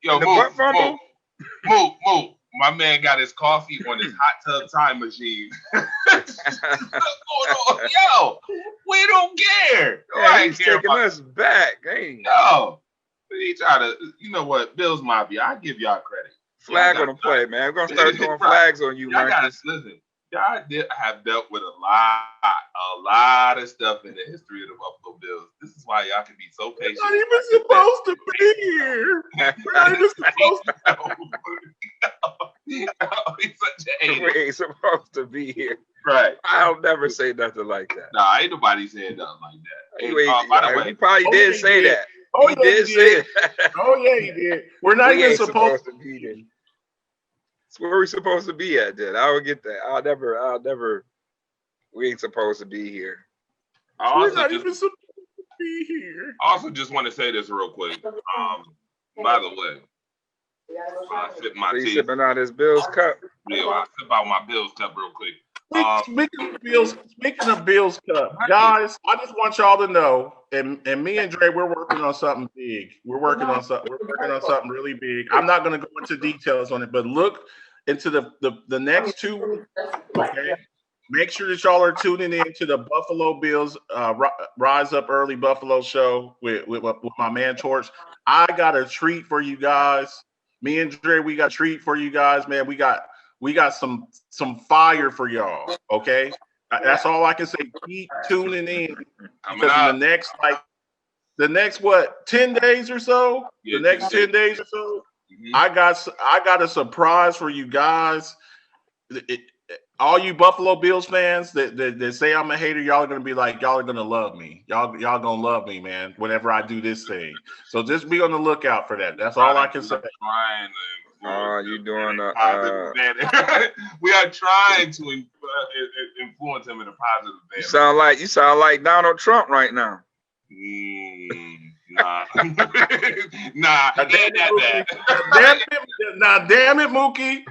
Speaker 2: butt fumble?
Speaker 4: Move. My man got his coffee on his hot tub time machine. Yo, we don't care.
Speaker 2: Yeah, he's taking us back. Hey.
Speaker 4: Yo, he try to, you know what, Bills Mafia, I give y'all credit.
Speaker 2: Flag on the play, man. We're going to start throwing flags on you,
Speaker 4: man.
Speaker 2: Listen,
Speaker 4: y'all have dealt with a lot of stuff in the history of the Buffalo Bills. This is why y'all can be so patient.
Speaker 5: We're not even supposed to be here. We're not even supposed to
Speaker 2: We ain't supposed to be here.
Speaker 4: Right.
Speaker 2: I'll never say nothing like that.
Speaker 4: Nah, ain't nobody saying nothing like that.
Speaker 2: Anyway,
Speaker 4: by the way,
Speaker 2: he probably did say that.
Speaker 5: Oh,
Speaker 2: he did say
Speaker 5: that. Oh, yeah, he did. We're not even supposed to
Speaker 2: be there. It's where we're supposed to be at, then. I will get that. I'll never. We ain't supposed to be here.
Speaker 5: We're not even supposed to be here.
Speaker 4: I also just want to say this real quick. By the way, I sip my tea.
Speaker 2: Sipping out his Bills cup.
Speaker 4: Yeah, I sip out my Bills cup real quick.
Speaker 5: Speaking of Bills cup, guys, I just want y'all to know, and me and Dre, we're working on something big. We're working on something really big. I'm not going to go into details on it, but look into the next 2 weeks. Okay, make sure that y'all are tuning in to the Buffalo Bills Rise Up Early Buffalo show with my man Torch. I got a treat for you guys. Me and Dre, we got a treat for you guys, man. We got some fire for y'all. Okay, that's all I can say. Keep tuning in because in the next what 10 days or so.
Speaker 4: Yeah,
Speaker 5: the next 10 days or so, I got a surprise for you guys. All you Buffalo Bills fans that say I'm a hater, y'all are gonna be like, y'all are gonna love me. Y'all gonna love me, man. Whenever I do this thing, so just be on the lookout for that. That's all I can say.
Speaker 2: You doing
Speaker 4: we are trying to influence him in a positive
Speaker 2: You
Speaker 4: manner.
Speaker 2: sound like Donald Trump right now.
Speaker 4: Nah. Nah,
Speaker 5: damn it, Mookie.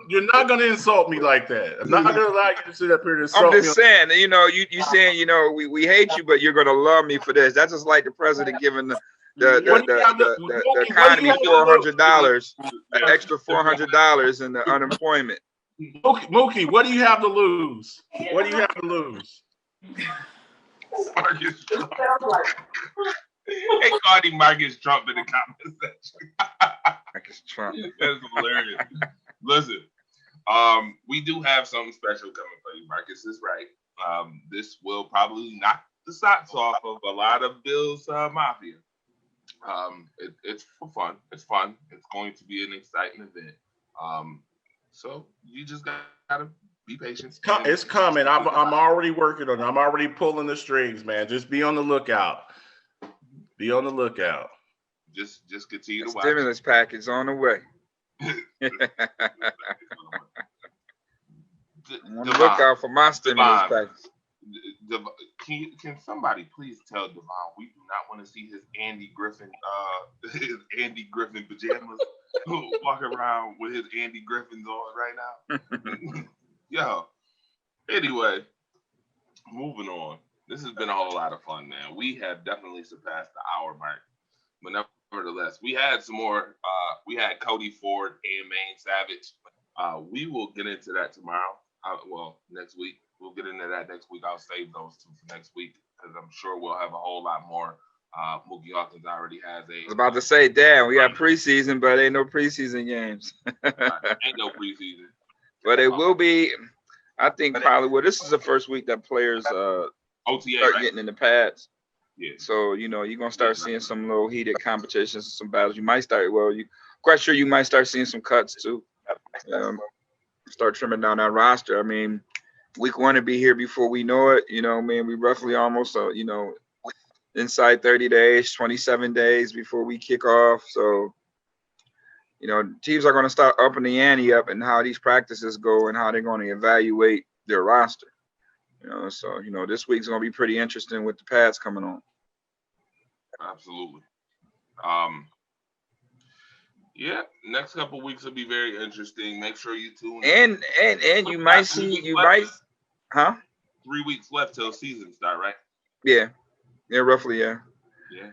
Speaker 5: You're not gonna insult me like that. I'm not gonna allow you to sit up here and insult me.
Speaker 2: I'm just saying, you saying, we hate you, but you're gonna love me for this. That's just like the president giving the economy $400, an extra $400 in the unemployment.
Speaker 5: Mookie, what do you have to lose? What do you have to lose?
Speaker 4: Marcus Trump. They called him Marcus Trump in the comment section.
Speaker 2: Marcus Trump.
Speaker 4: That's hilarious. Listen, we do have something special coming for you. Marcus is right. This will probably knock the socks off of a lot of Bills Mafia. It's for fun. It's fun. It's going to be an exciting event. So you just gotta be patient.
Speaker 5: It's coming. I'm already working on it. I'm already pulling the strings, man. Just be on the lookout. Be on the lookout.
Speaker 4: Just continue to watch.
Speaker 2: Stimulus package on the way. On the lookout for my stimulus package.
Speaker 4: Can somebody please tell Devon we do not want to see his Andy Griffin pajamas walking around with his Andy Griffins on right now. Yo. Anyway, moving on. This has been a whole lot of fun, man. We have definitely surpassed the hour mark. But nevertheless, we had some more. We had Cody Ford and Maine Savage. We will get into that tomorrow. Next week. We'll get into that next week. I'll save those two for next week because I'm sure we'll have a whole lot more Mookie Hawkins already has
Speaker 2: I was about to say, damn, we got preseason, but ain't no preseason games.
Speaker 4: ain't no preseason.
Speaker 2: But it will be, I think probably, well, this is the first week that players
Speaker 4: OTA,
Speaker 2: start
Speaker 4: right?
Speaker 2: getting in the pads.
Speaker 4: Yeah.
Speaker 2: So, you know, you're going to start seeing some little heated competitions, some battles. You might start, well, you quite sure you might start seeing some cuts too. Start trimming down that roster. I mean, week 1 will be here before we know it. You know, man, we roughly almost, you know, inside 30 days, 27 days before we kick off. So, you know, teams are going to start upping the ante up and how these practices go and how they're going to evaluate their roster. You know, so, you know, this week's going to be pretty interesting with the pads coming on.
Speaker 4: Absolutely. Yeah, next couple weeks will be very interesting. Make sure you tune in.
Speaker 2: And you might see, you might, huh?
Speaker 4: 3 weeks left till season start, right?
Speaker 2: Yeah, roughly, yeah.
Speaker 4: Yeah.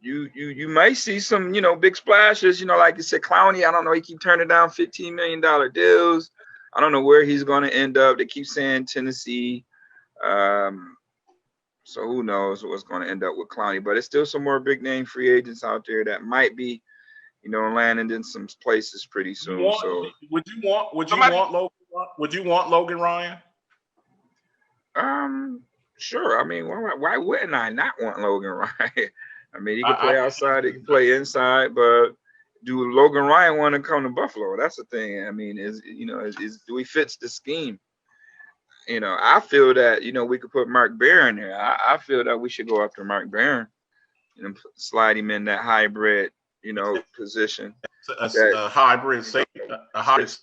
Speaker 2: You might see some, you know, big splashes. You know, like you said, Clowney. I don't know. He keep turning down $15 million deals. I don't know where he's going to end up. They keep saying Tennessee. So who knows what's going to end up with Clowney? But it's still some more big name free agents out there that might be, you know, landing in some places pretty soon.
Speaker 5: Would you want Logan Ryan?
Speaker 2: Sure. I mean, why wouldn't I not want Logan Ryan? I mean, he can play outside, he can play inside, but do Logan Ryan want to come to Buffalo? That's the thing. I mean, do he fits the scheme? You know, I feel that, you know, we could put Mark Barron there. I feel that we should go after Mark Barron and slide him in that hybrid, you know, position.
Speaker 5: A hybrid safety, a hybrid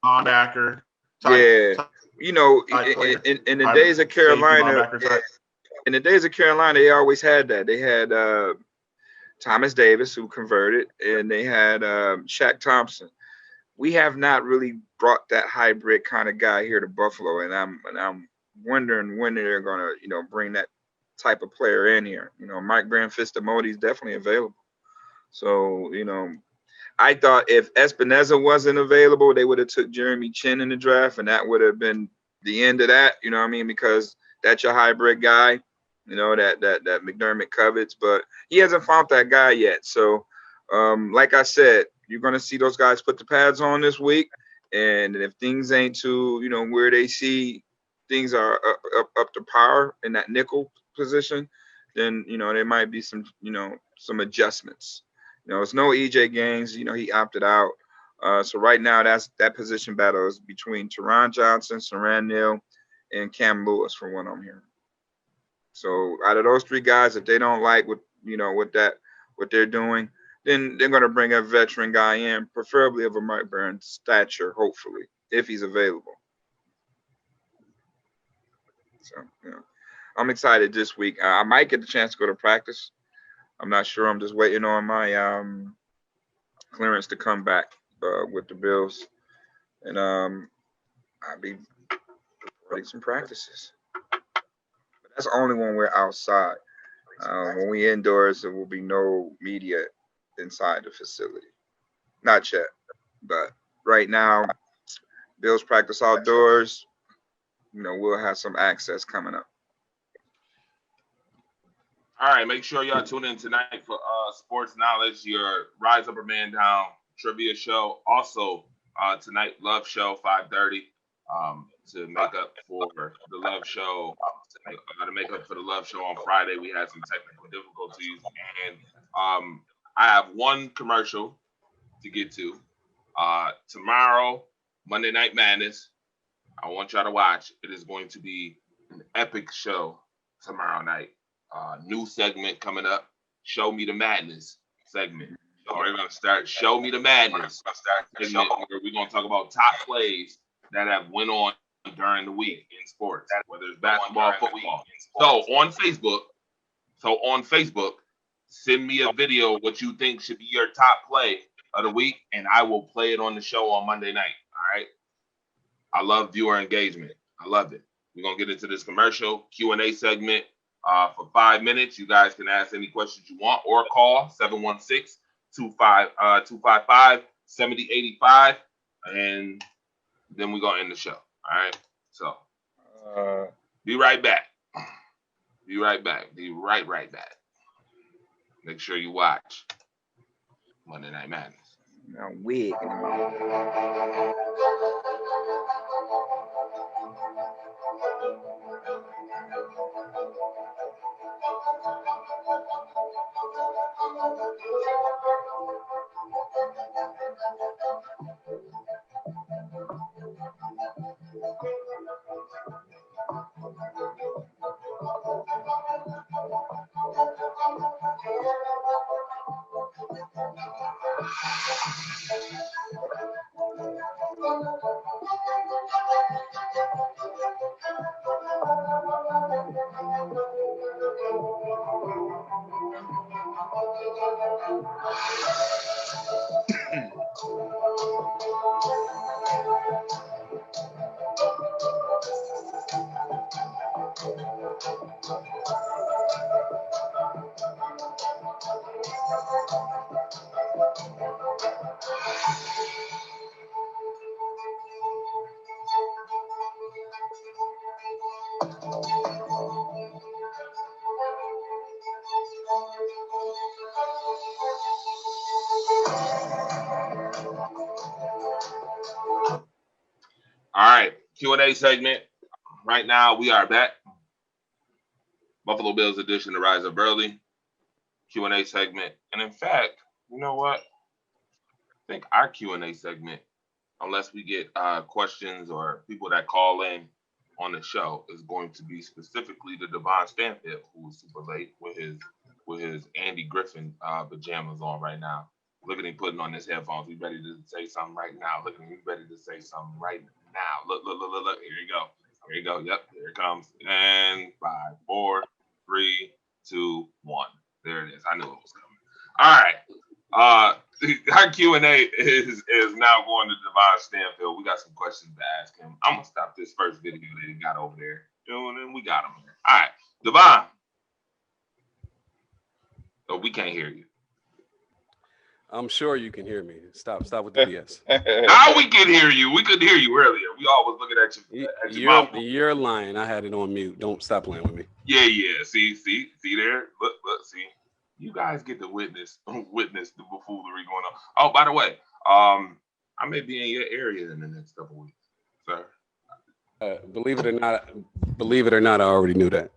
Speaker 5: linebacker.
Speaker 2: Yeah. You know, in the days of Carolina, they always had that. They had Thomas Davis, who converted, and they had Shaq Thompson. We have not really brought that hybrid kind of guy here to Buffalo, and I'm wondering when they're gonna, you know, bring that type of player in here. You know, Mike Branfist-Amodi is definitely available. So, you know, I thought if Espinoza wasn't available, they would have took Jeremy Chin in the draft, and that would have been the end of that. You know what I mean? Because that's your hybrid guy, you know, that McDermott covets, but he hasn't found that guy yet. So, like I said, you're going to see those guys put the pads on this week, and if things ain't to, you know, where they see things are up to par in that nickel position, then, you know, there might be some, you know, some adjustments. You know, it's no EJ Gaines. You know, he opted out. So right now, that position battle is between Teron Johnson, Saran Neal, and Cam Lewis, from what I'm hearing. So out of those 3 guys, if they don't like what they're doing, then they're going to bring a veteran guy in, preferably of a Mike Barron stature, hopefully, if he's available. So, you know, I'm excited this week. I might get the chance to go to practice. I'm not sure. I'm just waiting on my clearance to come back with the Bills, and I'll be running some practices. But that's only when we're outside. When we indoors, there will be no media inside the facility. Not yet, but right now, Bills practice outdoors. You know, we'll have some access coming up.
Speaker 4: All right, make sure y'all tune in tonight for Sports Knowledge, your Rise Up or Man Down trivia show. Also, tonight, Love Show, 5:30, to make up for the Love Show. To make up for the Love Show on Friday, we had some technical difficulties, and I have one commercial to get to. Tomorrow, Monday Night Madness, I want y'all to watch. It is going to be an epic show tomorrow night. New segment coming up, Show Me the Madness segment. So we're going to start Show Me the Madness segment, where we're going to talk about top plays that have went on during the week in sports, whether it's basketball, football. So on Facebook, send me a video of what you think should be your top play of the week, and I will play it on the show on Monday night. All right. I love viewer engagement. I love it. We're going to get into this commercial Q&A segment for 5 minutes. You guys can ask any questions you want or call 716-255-7085, and then we're going to end the show. All right. So be right back. Be right back. Be right back. Make sure you watch Monday Night Madness.
Speaker 2: Wig in the mouth.
Speaker 4: All right, Q&A segment. Right now, we are back. Buffalo Bills edition to Rise Up Early. Q&A segment. And in fact, you know what? I think our Q&A segment, unless we get questions or people that call in on the show, is going to be specifically to Devon Stanfield, who was super late with his Andy Griffin pajamas on right now. Look at him putting on his headphones. We ready to say something right now. Look at him. We ready to say something right now. Look. Here you go. Here you go. Yep. Here it comes. And 5, 4, 3, 2, 1. There it is. I knew it was coming. All right. Our Q&A is now going to Devon Stanfield. We got some questions to ask him. I'm gonna stop this first video that he got over there. And we got him here. All right, Devon. Oh, we can't hear you.
Speaker 16: I'm sure you can hear me. Stop with the BS.
Speaker 4: Now we can hear you. We couldn't hear you earlier. We always looking at your mouth.
Speaker 16: You're lying. I had it on mute. Don't stop playing with me.
Speaker 4: Yeah. See there. Look. See, you guys get to witness the buffoonery going on. Oh, by the way, I may be in your area in the next couple weeks, sir.
Speaker 16: Believe it or not, I already knew that.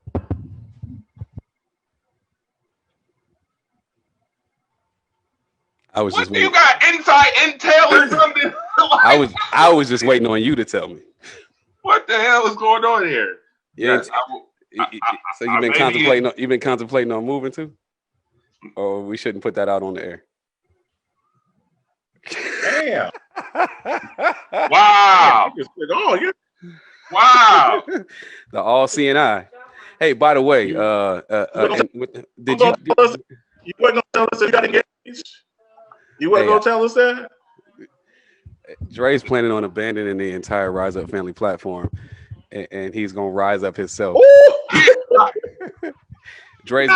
Speaker 4: You got inside intel or something?
Speaker 16: I was just waiting on you to tell me.
Speaker 4: What the hell is going on here?
Speaker 16: Yes, so you've been contemplating on moving too? Or we shouldn't put that out on the air.
Speaker 5: Damn.
Speaker 4: Wow. Wow.
Speaker 16: The all-seeing eye. Hey, by the way,
Speaker 5: you wasn't gonna tell us that you got engaged? You wasn't gonna tell us that?
Speaker 16: Dre's planning on abandoning the entire Rise Up family platform, and he's gonna rise up himself. Dre's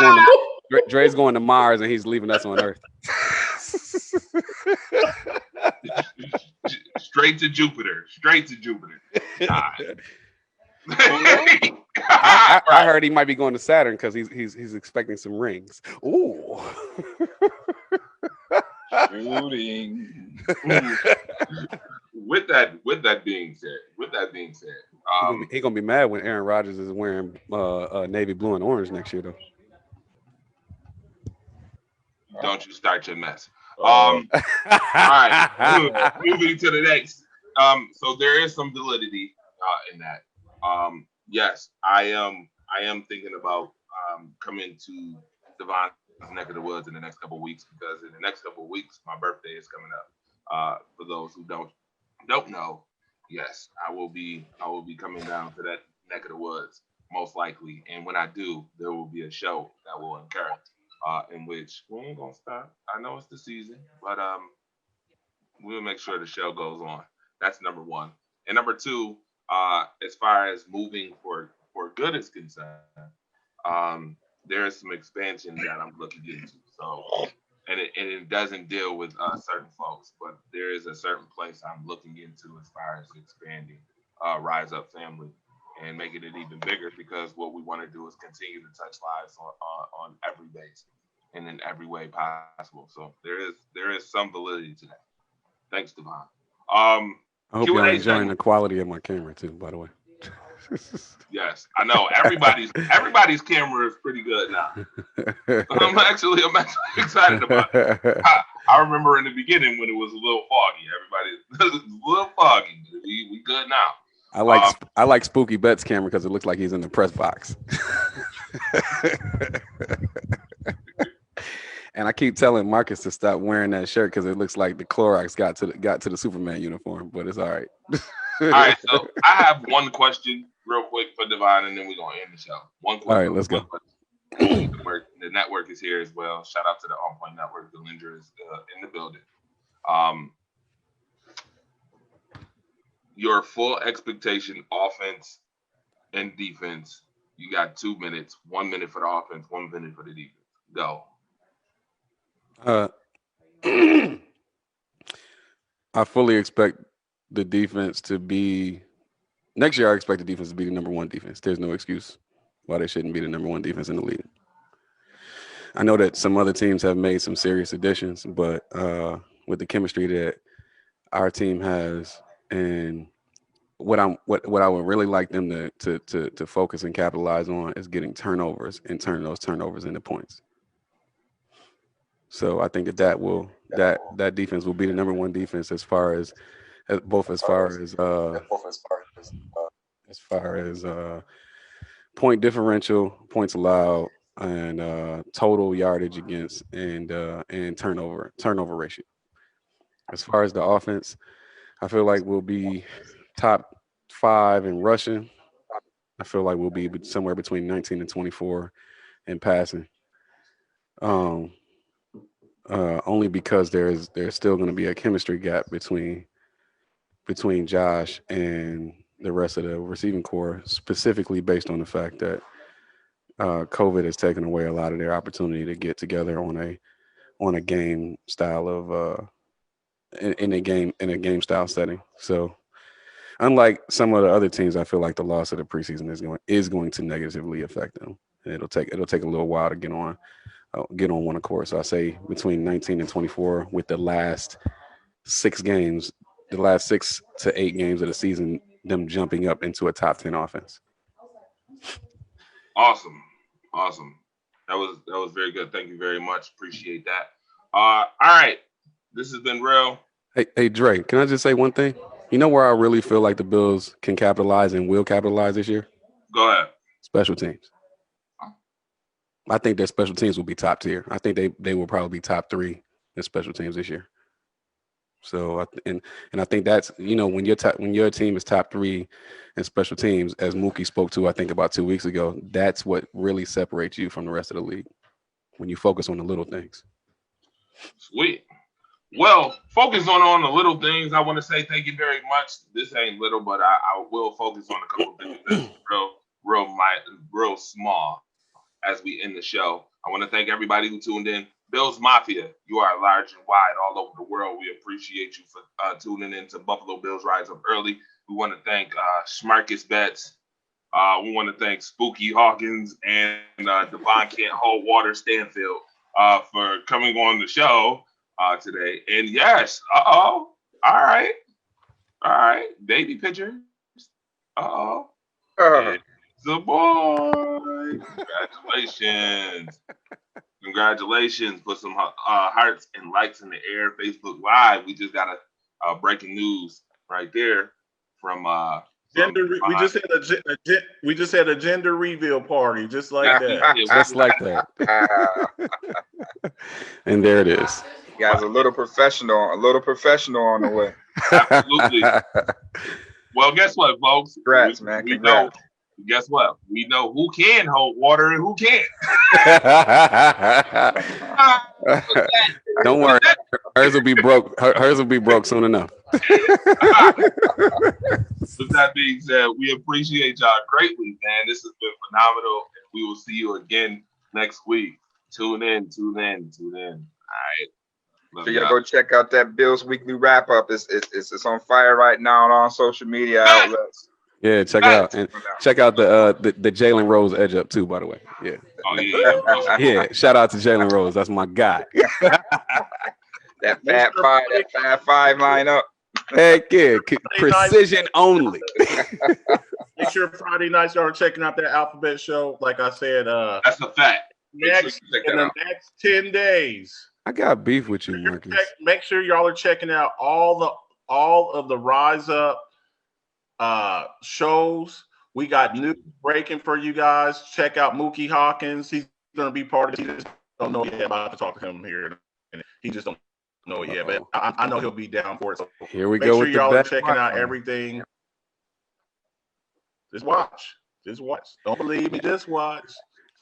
Speaker 16: going to Mars, and he's leaving us on Earth.
Speaker 4: Straight to Jupiter.
Speaker 16: I heard he might be going to Saturn because he's expecting some rings. Ooh.
Speaker 2: Shooting.
Speaker 4: With that being said,
Speaker 16: he's gonna be mad when Aaron Rodgers is wearing navy blue and orange next year, though.
Speaker 4: Don't you start your mess. All right, moving to the next. So there is some validity in that. Yes, I am thinking about coming to Devon's neck of the woods in the next couple of weeks, because in the next couple of weeks my birthday is coming up. For those who don't know, yes, I will be coming down to that neck of the woods most likely, and when I do, there will be a show that will occur. In which we ain't gonna stop. I know it's the season, but we'll make sure the show goes on. That's number one. And number two, as far as moving for good is concerned, there is some expansion that I'm looking into. So, and it doesn't deal with certain folks, but there is a certain place I'm looking into as far as expanding Rise Up family. and making it even bigger, because what we want to do is continue to touch lives on every base and in every way possible. So there is some validity to that. Thanks, Devon.
Speaker 16: I hope y'all
Speaker 4: Q&A
Speaker 16: enjoying
Speaker 4: segment.
Speaker 16: the quality of my camera too, by the way.
Speaker 4: Yes, I know everybody's camera is pretty good now. I'm actually excited about it. I remember in the beginning when it was a little foggy. Everybody, a little foggy. We good now.
Speaker 16: I like Spooky Bet's camera because it looks like he's in the press box. And I keep telling Marcus to stop wearing that shirt because it looks like the Clorox got to the Superman uniform, but it's all right.
Speaker 4: All right, so I have one question real quick for Devon, and then we're gonna end the show. One question.
Speaker 16: All right, let's go.
Speaker 4: The network is here as well. Shout out to the OnPoint network. The Linder is in the building. Your full expectation, offense and defense. You got 2 minutes. 1 minute for the offense, 1 minute for the defense. Go.
Speaker 16: I fully expect the defense to be next year. I expect the defense to be the number one defense. There's no excuse why they shouldn't be the number one defense in the league. I know that some other teams have made some serious additions, but with the chemistry that our team has, and what I would really like them to focus and capitalize on is getting turnovers and turning those turnovers into points. So I think that defense will be the number one defense as far as point differential, points allowed, and total yardage against, and turnover ratio. As far as the offense, I feel like we'll be top 5 in rushing. I feel like we'll be somewhere between 19 and 24 in passing. Only because there's still going to be a chemistry gap between Josh and the rest of the receiving core, specifically based on the fact that COVID has taken away a lot of their opportunity to get together on a game style of in a game style setting. So unlike some of the other teams, I feel like the loss of the preseason is going to negatively affect them. And it'll take a little while to get on one accord. So I say between 19 and 24 with the last 6 to 8 games of the season, them jumping up into a top 10 offense.
Speaker 4: Awesome. That was very good. Thank you very much. Appreciate that. All right. This has been real.
Speaker 16: Hey, Dre, can I just say one thing? You know where I really feel like the Bills can capitalize and will capitalize this year?
Speaker 4: Go ahead.
Speaker 16: Special teams. I think their special teams will be top tier. I think they will probably be top 3 in special teams this year. So and I think that's, when your team is top 3 in special teams, as Mookie spoke to, I think about 2 weeks ago, that's what really separates you from the rest of the league, when you focus on the little things.
Speaker 4: Sweet. Well, focus on the little things. I want to say thank you very much. This ain't little, but I will focus on a couple of things that's real small as we end the show. I want to thank everybody who tuned in. Bills Mafia, you are large and wide all over the world. We appreciate you for tuning in to Buffalo Bills Rise Up Early. We want to thank Schmarkus Betts. We want to thank Spooky Hawkins and Devon Can't Hold Water Stanfield for coming on the show today. And yes, all right, baby pictures. It's a boy. Congratulations. Put some hearts and likes in the air. Facebook Live. We just got a breaking news right there from
Speaker 5: we just had a gender reveal party, just like that.
Speaker 16: Just like that. And there it is.
Speaker 2: You guys, a little professional on the way.
Speaker 4: Absolutely. Well, guess what, folks?
Speaker 2: Congrats, man. Congrats.
Speaker 4: Guess what? We know who can hold water and who can't.
Speaker 16: Don't worry. Hers will be broke. Hers will be broke soon enough.
Speaker 4: With that being said, we appreciate y'all greatly, man. This has been phenomenal. We will see you again next week. Tune in. All right.
Speaker 2: So y'all go check out that Bills Weekly Wrap Up. It's on fire right now on all social media outlets.
Speaker 16: Yeah, check it out, and check out the Jalen Rose edge up too. By the way, yeah.
Speaker 4: Oh yeah.
Speaker 16: Yeah, shout out to Jalen Rose. That's my guy.
Speaker 2: That Fat Five lineup.
Speaker 16: Heck yeah, precision only.
Speaker 5: Make sure Friday nights y'all are checking out that Alphabet Show. Like I said,
Speaker 4: that's a fact.
Speaker 5: In the next 10 days.
Speaker 16: I got beef with you, Marcus.
Speaker 5: Make sure y'all are checking out all of the Rise Up shows. We got news breaking for you guys. Check out Mookie Hawkins. He's going to be part of it. He just don't know yet. About to talk to him here. He just don't know it yet, but I know he'll be down for it. So
Speaker 16: here we
Speaker 5: make
Speaker 16: go.
Speaker 5: Sure
Speaker 16: with
Speaker 5: y'all
Speaker 16: the
Speaker 5: are checking out everything. Just watch. Don't believe me. Just watch.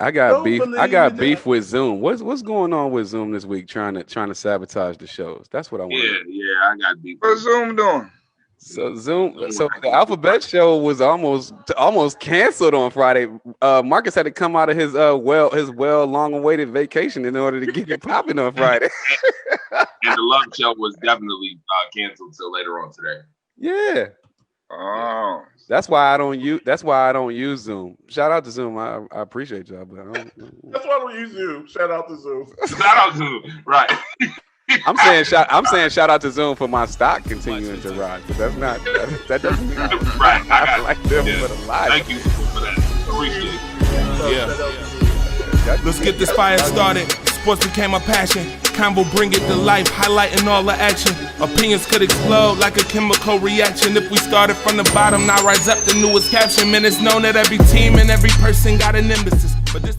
Speaker 16: I got beef with Zoom. What's going on with Zoom this week? Trying to sabotage the shows. That's what I want.
Speaker 4: Yeah, I got beef.
Speaker 2: What's Zoom doing?
Speaker 16: So the Alphabet Show was almost canceled on Friday. Marcus had to come out of his long-awaited vacation in order to get it popping on Friday.
Speaker 4: And the Love Show was definitely canceled till later on today.
Speaker 16: Yeah.
Speaker 2: Oh.
Speaker 16: That's why I don't use Zoom. Shout out to Zoom. I appreciate y'all, but I don't.
Speaker 5: That's why I don't use Zoom. Shout out to Zoom.
Speaker 4: Shout out to Zoom. Right.
Speaker 16: I'm saying shout out to Zoom for my stock continuing to rise, but that doesn't mean
Speaker 4: right.
Speaker 16: I like them for the live.
Speaker 4: Thank you for that. Appreciate
Speaker 1: it. Yeah. Let's get this fire started. Sports became a passion. Convo bring it to life, highlighting all the action. Opinions could explode like a chemical reaction. If we started from the bottom, now rise up the newest caption. Man, it's known that every team and every person got a nemesis. But this